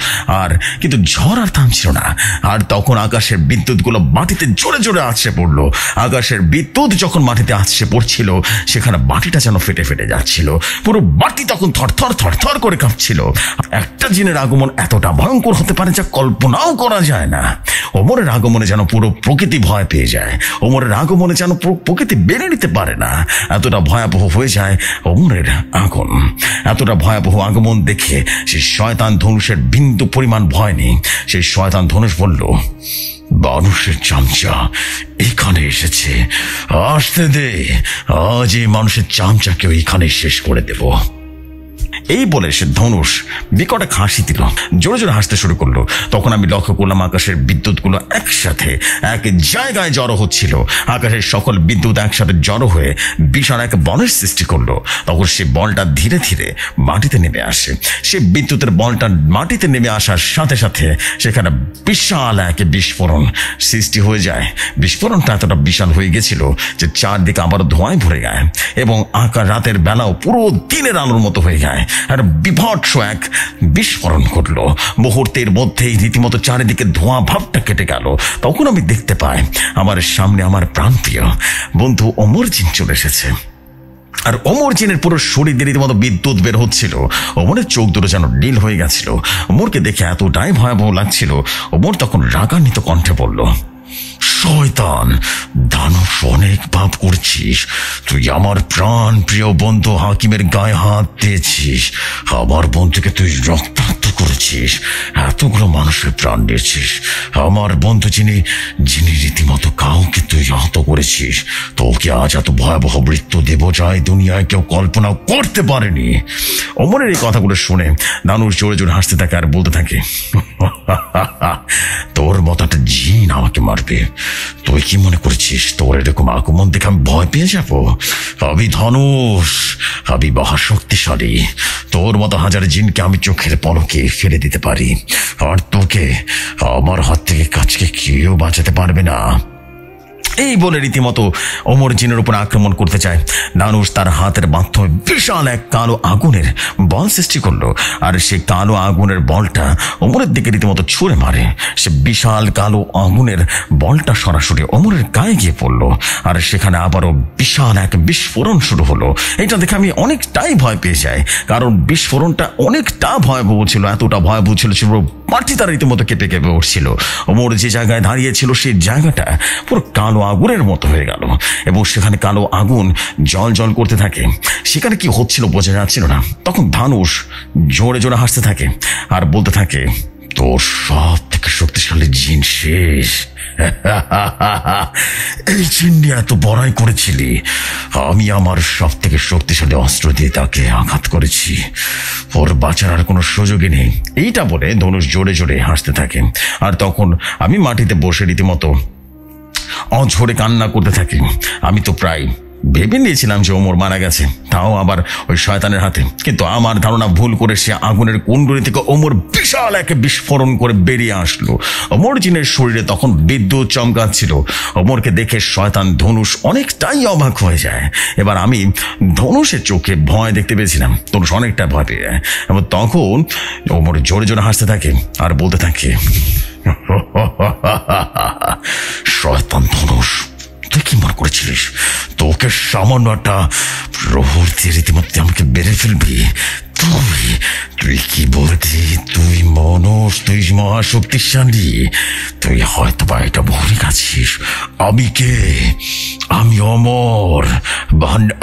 আর কিন্তু ঝড় আর থামছিল না। আর তখন আকাশের বিদ্যুৎগুলো মাটিতে জোরে জোরে আছড়ে পড়লো। আকাশের বিদ্যুৎ যখন মাটিতে আছড়ে পড়ছিল, সেখানে মাটিটা যেন ফেটে ফেটে যাচ্ছিল। পুরো মাটি তখন থরথর থরথর করে কাঁপছিল। একটা জিনের আগমন এতটা ভয়ঙ্কর হতে পারে যা কল্পনাও করা যায় না। ওমরের আগমনে যেন পুরো প্রকৃতি ভয় পেয়ে যায়। ওমরের আগমনে যেন প্রকৃতি বেড়ে নিতে পারে না, এতটা ভয়াবহ হয়ে যায় ওমরের আগমন। এতটা ভয়াবহ আগমন দেখে সেই শয়তান ধনুষের বিন্দু পরিমাণ ভয় নেই। সেই শয়তান ধনুষ বলল, মানুষের চামচা এখানে এসেছে, আসতে দে, আজ এই মানুষের চামচাকেও এখানে শেষ করে দেব। এই বলে সে ধনুষ বিকট এক হাসি দিল, জোরে জোরে হাসতে শুরু করলো। তখন আমি লক্ষ্য করলাম আকাশের বিদ্যুৎগুলো একসাথে এক জায়গায় জড়ো হচ্ছিল। আকাশের সকল বিদ্যুৎ একসাথে জড়ো হয়ে বিশাল এক বলের সৃষ্টি করলো। তখন সে বলটা ধীরে ধীরে মাটিতে নেমে আসে। সে বিদ্যুতের বলটা মাটিতে নেমে আসার সাথে সাথে সেখানে বিশাল এক বিস্ফোরণ সৃষ্টি হয়ে যায়। বিস্ফোরণটা এতটা বিশাল হয়ে গেছিল যে চারদিকে আবার ধোঁয়ায় ভরে যায়, এবং আকাশ রাতের বেলাও পুরো দিনের আলোর মতো হয়ে যায়। আর বিভৎস এক বিস্ফোরণ ঘটলো। মুহূর্তের মধ্যেই রীতিমতো চারিদিকে ধোঁয়া ভাবটা কেটে গেল। তখন আমি দেখতে পাই আমার সামনে আমার প্রাণপ্রিয় বন্ধু ওমর জিন চলে এসেছে। আর ওমর জিনের পুরো শরীর দিয়ে রীতিমতো বিদ্যুৎ বের হচ্ছিল। ওমরের চোখ দুটো যেন নীল হয়ে গেছিল। ওমরকে দেখে এতটাই ভয়াবহ লাগছিল। ওমর তখন রাগান্বিত কণ্ঠে বলল, শয়তান দানব, অনেক পাপ করছিস তুই। আমার প্রাণ প্রিয় বন্ধু হাকিমের গায়ে হাত দিয়েছিস, আমার বন্ধুকে তুই রক্তাক্ত করেছিস, এতগুলো মানুষের প্রাণ দিয়েছিস। আমার বন্ধু যিনি রীতিমতো কাউকে তুই আহত করেছিস, তোকে আজ এত ভয়াবহ মৃত্যু দেব যায় দুনিয়ায় কেউ কল্পনা করতে পারেনি। ওমরের এই কথাগুলো শুনে দানুষ জোরে জোরে হাসতে থাকে আর বলতে থাকে, তোর মতো একটা জিন আমাকে মারবে? তুই কি মনে করেছিস তোর এরকম আগমন দেখে আমি ভয় পেয়ে যাব? আমি ধনুষ, আমি মহাশক্তিশালী। তোর মতো হাজার জিনকে আমি চোখের পলকে ফেলে দিতে পারি, আর তোকে আমার হাত থেকে কাজকে কেউ বাঁচাতে পারবে না। এই বলে রীতিমতো ওমর জিনের উপর আক্রমণ করতে চায়। দানুষ তার হাতের মাধ্যমে বিশাল এক কালো আগুনের বল সৃষ্টি করলো, আর সে কালো আগুনের বলটা ওমরের দিকে রীতিমতো ছুঁড়ে মারে। সে বিশাল কালো আগুনের বলটা সরাসরি ওমরের গায়ে গিয়ে পড়লো, আর সেখানে আবারও বিশাল এক বিস্ফোরণ শুরু হলো। এটা দেখে আমি অনেকটাই ভয় পেয়ে যাই, কারণ বিস্ফোরণটা অনেকটা ভয়াবহ ছিল। এতটা ভয়াবহ ছিল মাটি তার রীতিমতো কেঁপে কেঁপে উঠছিল। ওমর যে জায়গায় দাঁড়িয়েছিল সেই জায়গাটা পুরো কালো আগুনের মতো হয়ে গেল, এবং সেখানে কালো আগুন জল জল করতে থাকে। সেখানে কি হচ্ছিল বোঝা যাচ্ছিল না। তখন ধানুষ জোরে জোরে হাসতে থাকে আর বলতে থাকে, তোর সব থেকে শক্তিশালী জিন শেষ। এই জিন নিয়ে এত বড়াই করেছিলি, আমি আমার সব থেকে শক্তিশালী অস্ত্র দিয়ে তাকে আঘাত করেছি, ওর বাঁচার আর কোনো সুযোগই নেই। এইটা বলে ধনুষ জোরে জোরে হাসতে থাকে, আর তখন আমি মাটিতে বসে রীতিমতো অঝরে কান্না করতে থাকি। আমি তো প্রায় ভেবে নিয়েছিলাম যে ওমর মারা গেছে, তাও আবার ওই শয়তানের হাতে। কিন্তু আমার ধারণা ভুল করে সে আগুনের কুণ্ডলী থেকে ওমর বিশাল এক বিস্ফোরণ করে বেরিয়ে আসলো। ওমর জিনের শরীরে তখন বিদ্যুৎ চমকাচ্ছিল। ওমরকে দেখে শয়তান ধনুষ অনেকটাই অবাক হয়ে যায়। এবার আমি ধনুষের চোখে ভয় দেখতে পেয়েছিলাম, ধনুষ অনেকটা ভয় পেয়ে যায়। এবং তখন ওমর জোরে জোরে হাসতে থাকে আর বলতে থাকে, শয়তান ধনুষ, তুই কি মনে করেছিলিস তোকে সামান্য একটা প্রহর দিয়ে রীতিমধ্যে আমাকে বেড়ে ফেলবি? তুই কি বলতি? তুই মানুষ, তুই মহাশক্তিশালী, তুই হয়তো বা এটা ভুলে গেছিস। আমি কে? আমি অমর।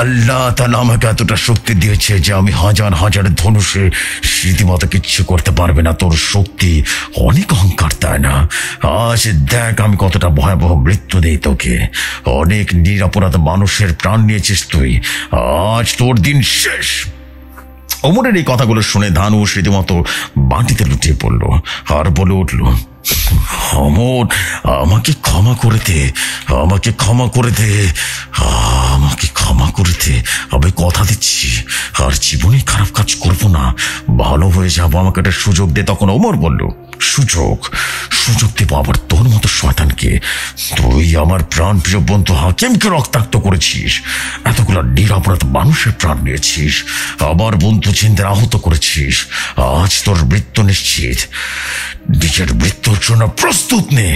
আল্লাহ তাআলা আমাকে এতটা শক্তি দিয়েছে যে আমি হাজার হাজার ধনুষে রীতিমতো কিচ্ছু করতে পারবে না। তোর শক্তি অনেক অহংকার, তাই না? আজ দেখ আমি কতটা ভয়াবহ মৃত্যু দেই তোকে। অনেক নিরপরাধ মানুষের প্রাণ নিয়েছিস তুই, আজ তোর দিন শেষ। ওমরের এই কথাগুলো শুনে ধনুষ রীতিমতো মাটিতে লুটিয়ে পড়ল আর বলে উঠল, ওমর, আমাকে ক্ষমা করে দে, আমাকে ক্ষমা করে দে, আমাকে ক্ষমা করে দে। আমি কথা দিচ্ছি আর জীবনে খারাপ কাজ করবো না, ভালো হয়ে যাবো, আমাকে একটা সুযোগ দে। তখন ওমর বলল, সুযোগ দেবো আবার তোর মতো শয়তানকে? তুই আমার প্রাণ প্রিয় বন্ধু হাকিমকে রক্তাক্ত করেছিস, এতগুলো নিরপরাধ মানুষের প্রাণ নিয়েছিস, আবার বন্ধু চিন্তার আহত করেছিস। আজ তোর মৃত্যু নিশ্চিত, নিজের মৃত্যুর জন্য প্রস্তুত নে।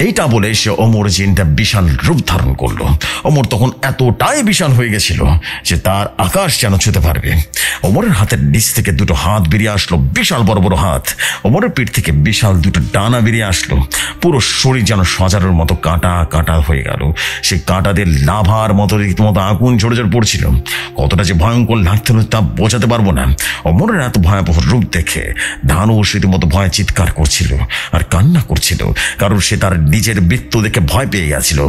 এইটা বলে সে ওমর জিনটা বিশাল রূপ ধারণ করলো। ওমর তখন এতটাই বিশাল হয়ে গেছিল যে তার আকাশ যেন ছুঁতে পারবে। ওমরের হাতের নিচ থেকে দুটো হাত বেরিয়ে আসলো, বিশাল বড় বড় হাত। ওমরের পিঠ থেকে বিশাল দুটো ডানা বেরিয়ে আসলো। পুরো শরীর যেন সজারুর মতো কাঁটা কাঁটা হয়ে গেল। সেই কাঁটাদের লাভার মতো রীতিমতো আগুন ঝরে ঝরে পড়ছিল। কতটা যে ভয়ঙ্কর লাগছিল তা বোঝাতে পারবো না। ওমরের এত ভয়াবহ রূপ দেখে ধনুষ রীতিমতো ভয়ে চিৎকার করছিল আর কান্না করছিল, কারণ সে তার নিজের মৃত্যু দেখে ভয় পেয়ে গেছিল।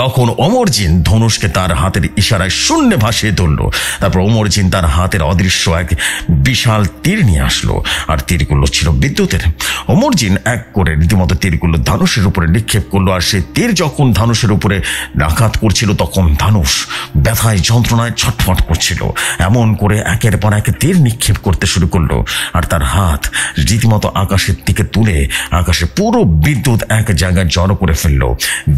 তখন ওমর জিন ধনুষকে তার হাতের ইশারায় শূন্যে ভাসিয়ে তুলল। তারপর ওমর জিন তার হাতের অদৃশ্য এক বিশাল তীর নিয়ে আসলো, আর তীরগুলো ছিল বিদ্যুতের। ওমর জিন এক করে রীতিমতো তীরগুলো ধনুষের উপরে নিক্ষেপ করলো, আর সেই তীর যখন ধনুষের উপরে আঘাত করছিল তখন ধনুষ ব্যথায় যন্ত্রণায় ছটফট করছিল। এমন করে একের পর এক তীর নিক্ষেপ করতে শুরু করলো, আর তার হাত রীতিমতো আকাশের দিকে তুলে আকাশে পুরো বিদ্যুৎ এক জায়গায় জড়ো করে ফেললো।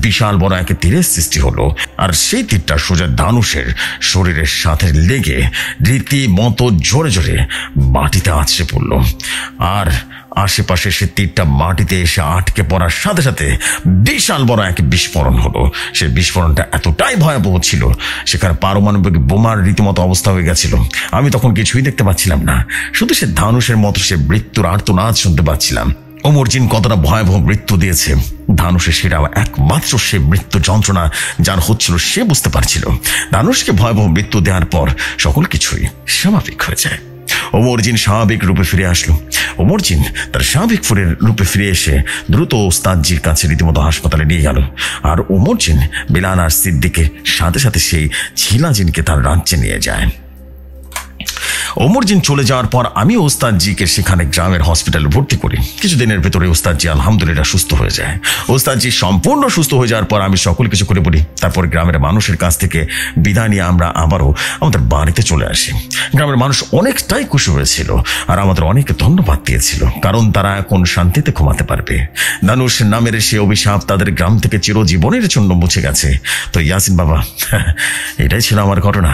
বিশাল বড় এক তীরের সৃষ্টি হলো, আর সেই তীরটা সোজা ধনুষের শরীরের সাথে লেগে রীতিমতো জোরে জোরে মাটিতে আছড়ে পড়ল। আর আশেপাশে সে তীরটা মাটিতে এসে আটকে পড়ার সাথে সাথে বিশাল বড় এক বিস্ফোরণ হলো। সে বিস্ফোরণটা এতটাই ভয়াবহ ছিল, সেখানে পারমাণবিক বোমার রীতিমতো অবস্থা হয়ে গেছিল। আমি তখন কিছুই দেখতে পাচ্ছিলাম না, শুধু সে ধনুষের মতো সে মৃত্যুর আর্তনাদ শুনতে পাচ্ছিলাম। ওমর জিন কতটা ভয়াবহ মৃত্যু দিয়েছে ধনুষে সেটা একমাত্র সে মৃত্যু যন্ত্রণা যার হচ্ছিল সে বুঝতে পারছিল। ধনুষকে ভয়াবহ মৃত্যু দেওয়ার পর সকল কিছুই স্বাভাবিক হয়ে যায়। ওমর জিন স্বাভাবিক রূপে ফিরে আসলো। ওমর জিন তার স্বাভাবিক রূপে ফিরে এসে দ্রুত ওস্তাদজির কাছে রীতিমতো হাসপাতালে নিয়ে গেল। আর ওমর জিন বিলাল আর সিদ্দিকের সাথে সাথে সেই ঝিলা জিনকে তার রাজ্যে নিয়ে যায়। ওমর জিন চলে যাওয়ার পর আমি ওস্তাদজিকে সেখানে গ্রামের হসপিটালে ভর্তি করি। কিছুদিনের ভেতরে ওস্তাদজি আলহামদুলিল্লাহ সুস্থ হয়ে যায়। ওস্তাদজি সম্পূর্ণ সুস্থ হয়ে যাওয়ার পর আমি সকল কিছু করে বলি। তারপর গ্রামের মানুষের কাছ থেকে বিদায় নিয়ে আমরা আবারও আমাদের বাড়িতে চলে আসি। গ্রামের মানুষ অনেকটাই খুশি হয়েছিল আর আমাদের অনেক ধন্যবাদ দিয়েছিল, কারণ তারা এখন শান্তিতে ঘুমাতে পারবে। ধনুষ নামের সে অভিশাপ তাদের গ্রাম থেকে চিরজীবনের জন্য মুছে গেছে। তো ইয়াসিন বাবা, এটাই ছিল আমার ঘটনা।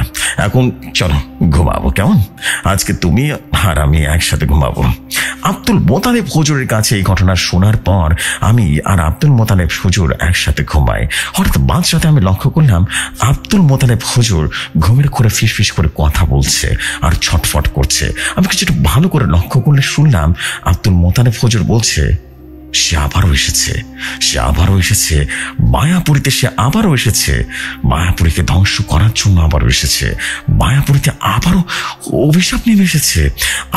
এখন চলো ঘুমাবো, কেমন? আজকে তুমি আর আমি একসাথে ঘুমাবো। আব্দুল মোতালেব হুজুরের কাছে এই ঘটনা শোনার পর আমি আর আব্দুল মোতালেব হুজুর একসাথে ঘুমাই। হঠাৎ বাদশাতে আমি লক্ষ্য করলাম আব্দুল মোতালেব হুজুর ঘুমের ঘরে ফিসফিস করে কথা বলছে আর ছটফট করছে। আমি কিছুটা ভালো করে লক্ষ্য করলে শুনলাম আব্দুল মোতালেব হুজুর বলছে, সে আবারও এসেছে, সে আবারও এসেছে মায়াপুরীতে, সে আবারও এসেছে মায়াপুরীকে ধ্বংস করার জন্য, আবারও এসেছে মায়াপুরীতে, আবারও অভিশাপ নেমে এসেছে।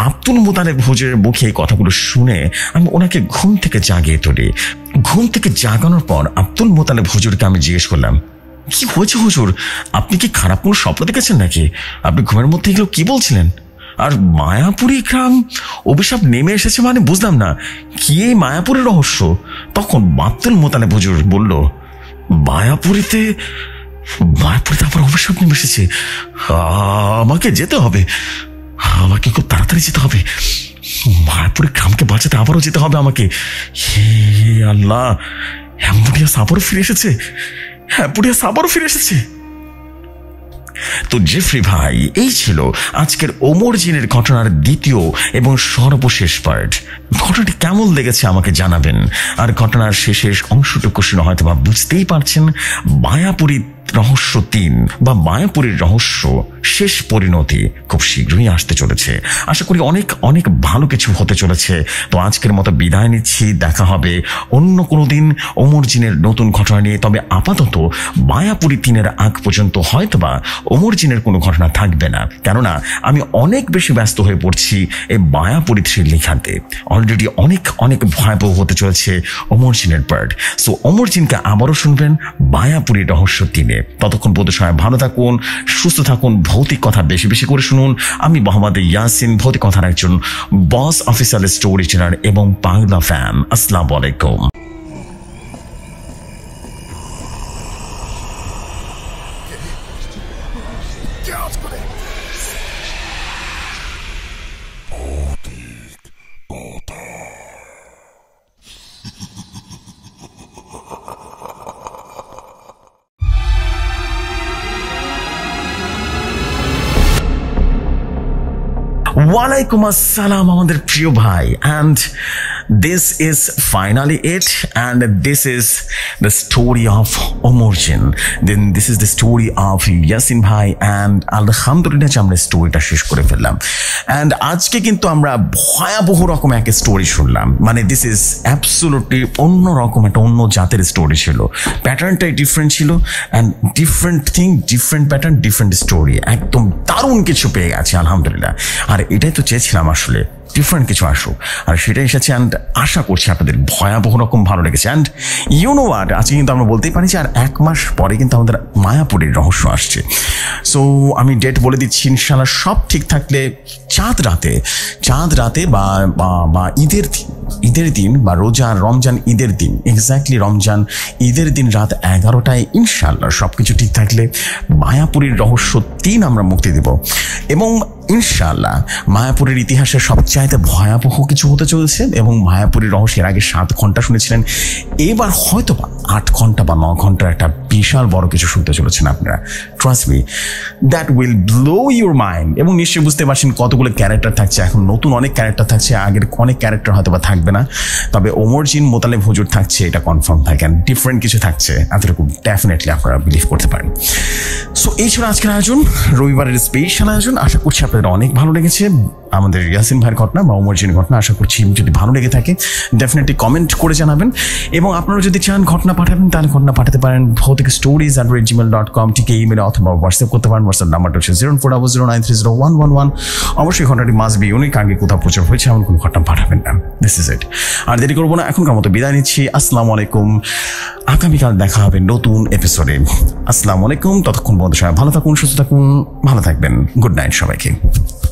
আব্দুল মোতালেব হুজুরের মুখে এই কথাগুলো শুনে আমি ওনাকে ঘুম থেকে জাগিয়ে তুলি। ঘুম থেকে জাগানোর পর আব্দুল মোতালেব হুজুরকে আমি জিজ্ঞেস করলাম, কি হয়েছে হুজুর? আপনি কি খারাপ কোনো স্বপ্ন দেখেছেন নাকি? আপনি ঘুমের মধ্যে এগুলো কি বলছিলেন? আর মায়াপুরী গ্রাম অভিশাপ নেমে এসেছে মানে বুঝলাম না, কি এই মায়াপুরের রহস্য? তখন আব্দুল মোতালেব হুজুর বলল, মায়াপুরীতে মায়াপুরে আবার অভিশাপ নেমে এসেছে। আমাকে যেতে হবে, আমাকে খুব তাড়াতাড়ি যেতে হবে। মায়াপুরের গ্রামকে বাঁচাতে আবারও যেতে হবে আমাকে। হে আল্লাহ, অ্যাম্বুডিয়াস আবারও ফিরে এসেছে, অ্যাম্বুডিয়াস আবারও ফিরে এসেছে। তো জেফরি ভাই, এই ছিল আজকের ওমর জিনের ঘটনার দ্বিতীয় এবং সর্বশেষ পার্ট। ঘটনাটি কেমন লেগেছে আমাকে জানাবেন। আর ঘটনার শেষের অংশটুকু শুনে হয়তো বা বুঝতেই পারছেন, মায়াপুরী রহস্য 3 বা মায়াপুরীর রহস্য শেষ পরিণতি খুব শীঘ্রই আসতে চলেছে। আশা করি অনেক অনেক ভালো কিছু হতে চলেছে। তো আজকের মতো বিদায় নিচ্ছি, দেখা হবে অন্য কোনো দিন ওমর জিনের নতুন ঘটনা নিয়ে। তবে আপাতত মায়াপুরী 3-এর আগ পর্যন্ত হয়তোবা ওমর জিনের কোনো ঘটনা থাকবে না, কেননা আমি অনেক বেশি ব্যস্ত হয়ে পড়ছি এই মায়াপুরী 3 লেখাতে। অলরেডি অনেক অনেক ভয়াবহ হতে চলেছে ওমর জিনের পার্ট। সো ওমর জিনকে আবারও শুনবেন মায়াপুরী রহস্য 3-এ। ততক্ষণ পর্যন্ত সবাই ভালো থাকুন, সুস্থ থাকুন, ভৌতিক কথা বেশি বেশি করে শুনুন। আমি মোহাম্মদ ইয়াসিন, ভৌতিক কথার একজন বস অফিসিয়াল স্টোরি টেলার এবং বাংলা ফ্যান। আসসালামু আলাইকুম। ওয়ালাইকুম আসসালাম আমাদের প্রিয় ভাই, and this is finally it, and this is the story of Omar Jin. Then this is the story of Yasin bhai, and alhamdulillah আমরা স্টোরিটা শেষ করে ফেললাম। and আজকে কিন্তু আমরা ভয়াবহ রকম একটা স্টোরি শুনলাম। মানে দিস ইজ অ্যাবসলিউটলি অন্য রকম একটা অন্য জাতের স্টোরি ছিল। প্যাটার্নটাই ডিফারেন্ট ছিল, and different thing, different pattern, different story. একদম দারুণ কিছু পেয়ে গেছে আলহামদুলিল্লাহ। আর এটাই তো চেয়েছিলাম আসলে, ডিফারেন্ট কিছু আসুক, আর সেটাই এসেছে। অ্যান্ড আশা করছি আপনাদের ভয়াবহ রকম ভালো লেগেছে। অ্যান্ড ইউ নো হোয়াট, আজকে কিন্তু আমরা বলতেই পারি যে আর 1 মাস পরে কিন্তু আমাদের মায়াপুরীর রহস্য আসছে। সো আমি ডেট বলে দিচ্ছি, ইনশাল্লাহ সব ঠিক থাকলে চাঁদ রাতে বা ঈদের দিন বা রমজান ঈদের দিন, এক্স্যাক্টলি রমজান ঈদের দিন রাত 11টায় ইনশাল্লাহ সব কিছু ঠিক থাকলে মায়াপুরীর রহস্য 3 আমরা মুক্তি দেব। এবং ইনশাআল্লাহ মায়াপুরের ইতিহাসে সবচাইতে ভয়াবহ কিছু হতে চলেছে। এবং মায়াপুরীর রহস্যের আগে 7 ঘন্টা শুনেছিলেন, এবার হয়তো বা 8 ঘন্টা বা 9 ঘন্টার একটা বিশাল বড় কিছু শুনতে চলেছেন আপনারা। Trust me, that will blow your mind. এবং নিশ্চয়ই বুঝতে পারছেন কতগুলো ক্যারেক্টার থাকছে, এখন নতুন অনেক ক্যারেক্টার থাকছে, আগের অনেক ক্যারেক্টার হয়তো বা থাকবে না। তবে ওমর জিন মোতালেব হুজুর থাকছে, এটা কনফার্ম থাকে। ডিফারেন্ট কিছু থাকছে, এতটুকু ডেফিনেটলি আপনারা বিলিভ করতে পারেন। সো এই ছিল আজকের আয়োজন, রবিবারের স্পেশাল আয়োজন। আশা করছি আপনাদের অনেক ভালো লেগেছে আমাদের ইয়াসিন ভাইয়ের ঘটনা বা ওমর জিনের ঘটনা। আশা করছি যদি ভালো লেগে থাকে ডেফিনেটলি কমেন্ট করে জানাবেন। এবং আপনারা যদি চান ঘটনা পাঠাবেন, তাহলে ঘটনা পাঠাতে পারেন ভৌতিক stories@gmail.com থেকে ইমেলে অথবা হোয়াটসঅ্যাপ করতে পারেন। হোয়াটসঅ্যাপ নাম্বারটা হচ্ছে 0400930111। অবশ্যই ঘটনাটি মাস্ট বি ইউনিক, আগে কোথাও প্রচার হয়েছে এমন কোনো ঘটনা পাঠাবেন না। This is it. আর দেরি করবো না, এখনকার মতো বিদায় নিচ্ছি। আসসালামু আলাইকুম। আগামীকাল দেখা হবে নতুন এপিসোডে। আসসালামু আলাইকুম। ততক্ষণ পর্যন্ত সবাই ভালো থাকুন, সুস্থ থাকুন, ভালো থাকবেন। গুড নাইট সবাইকে।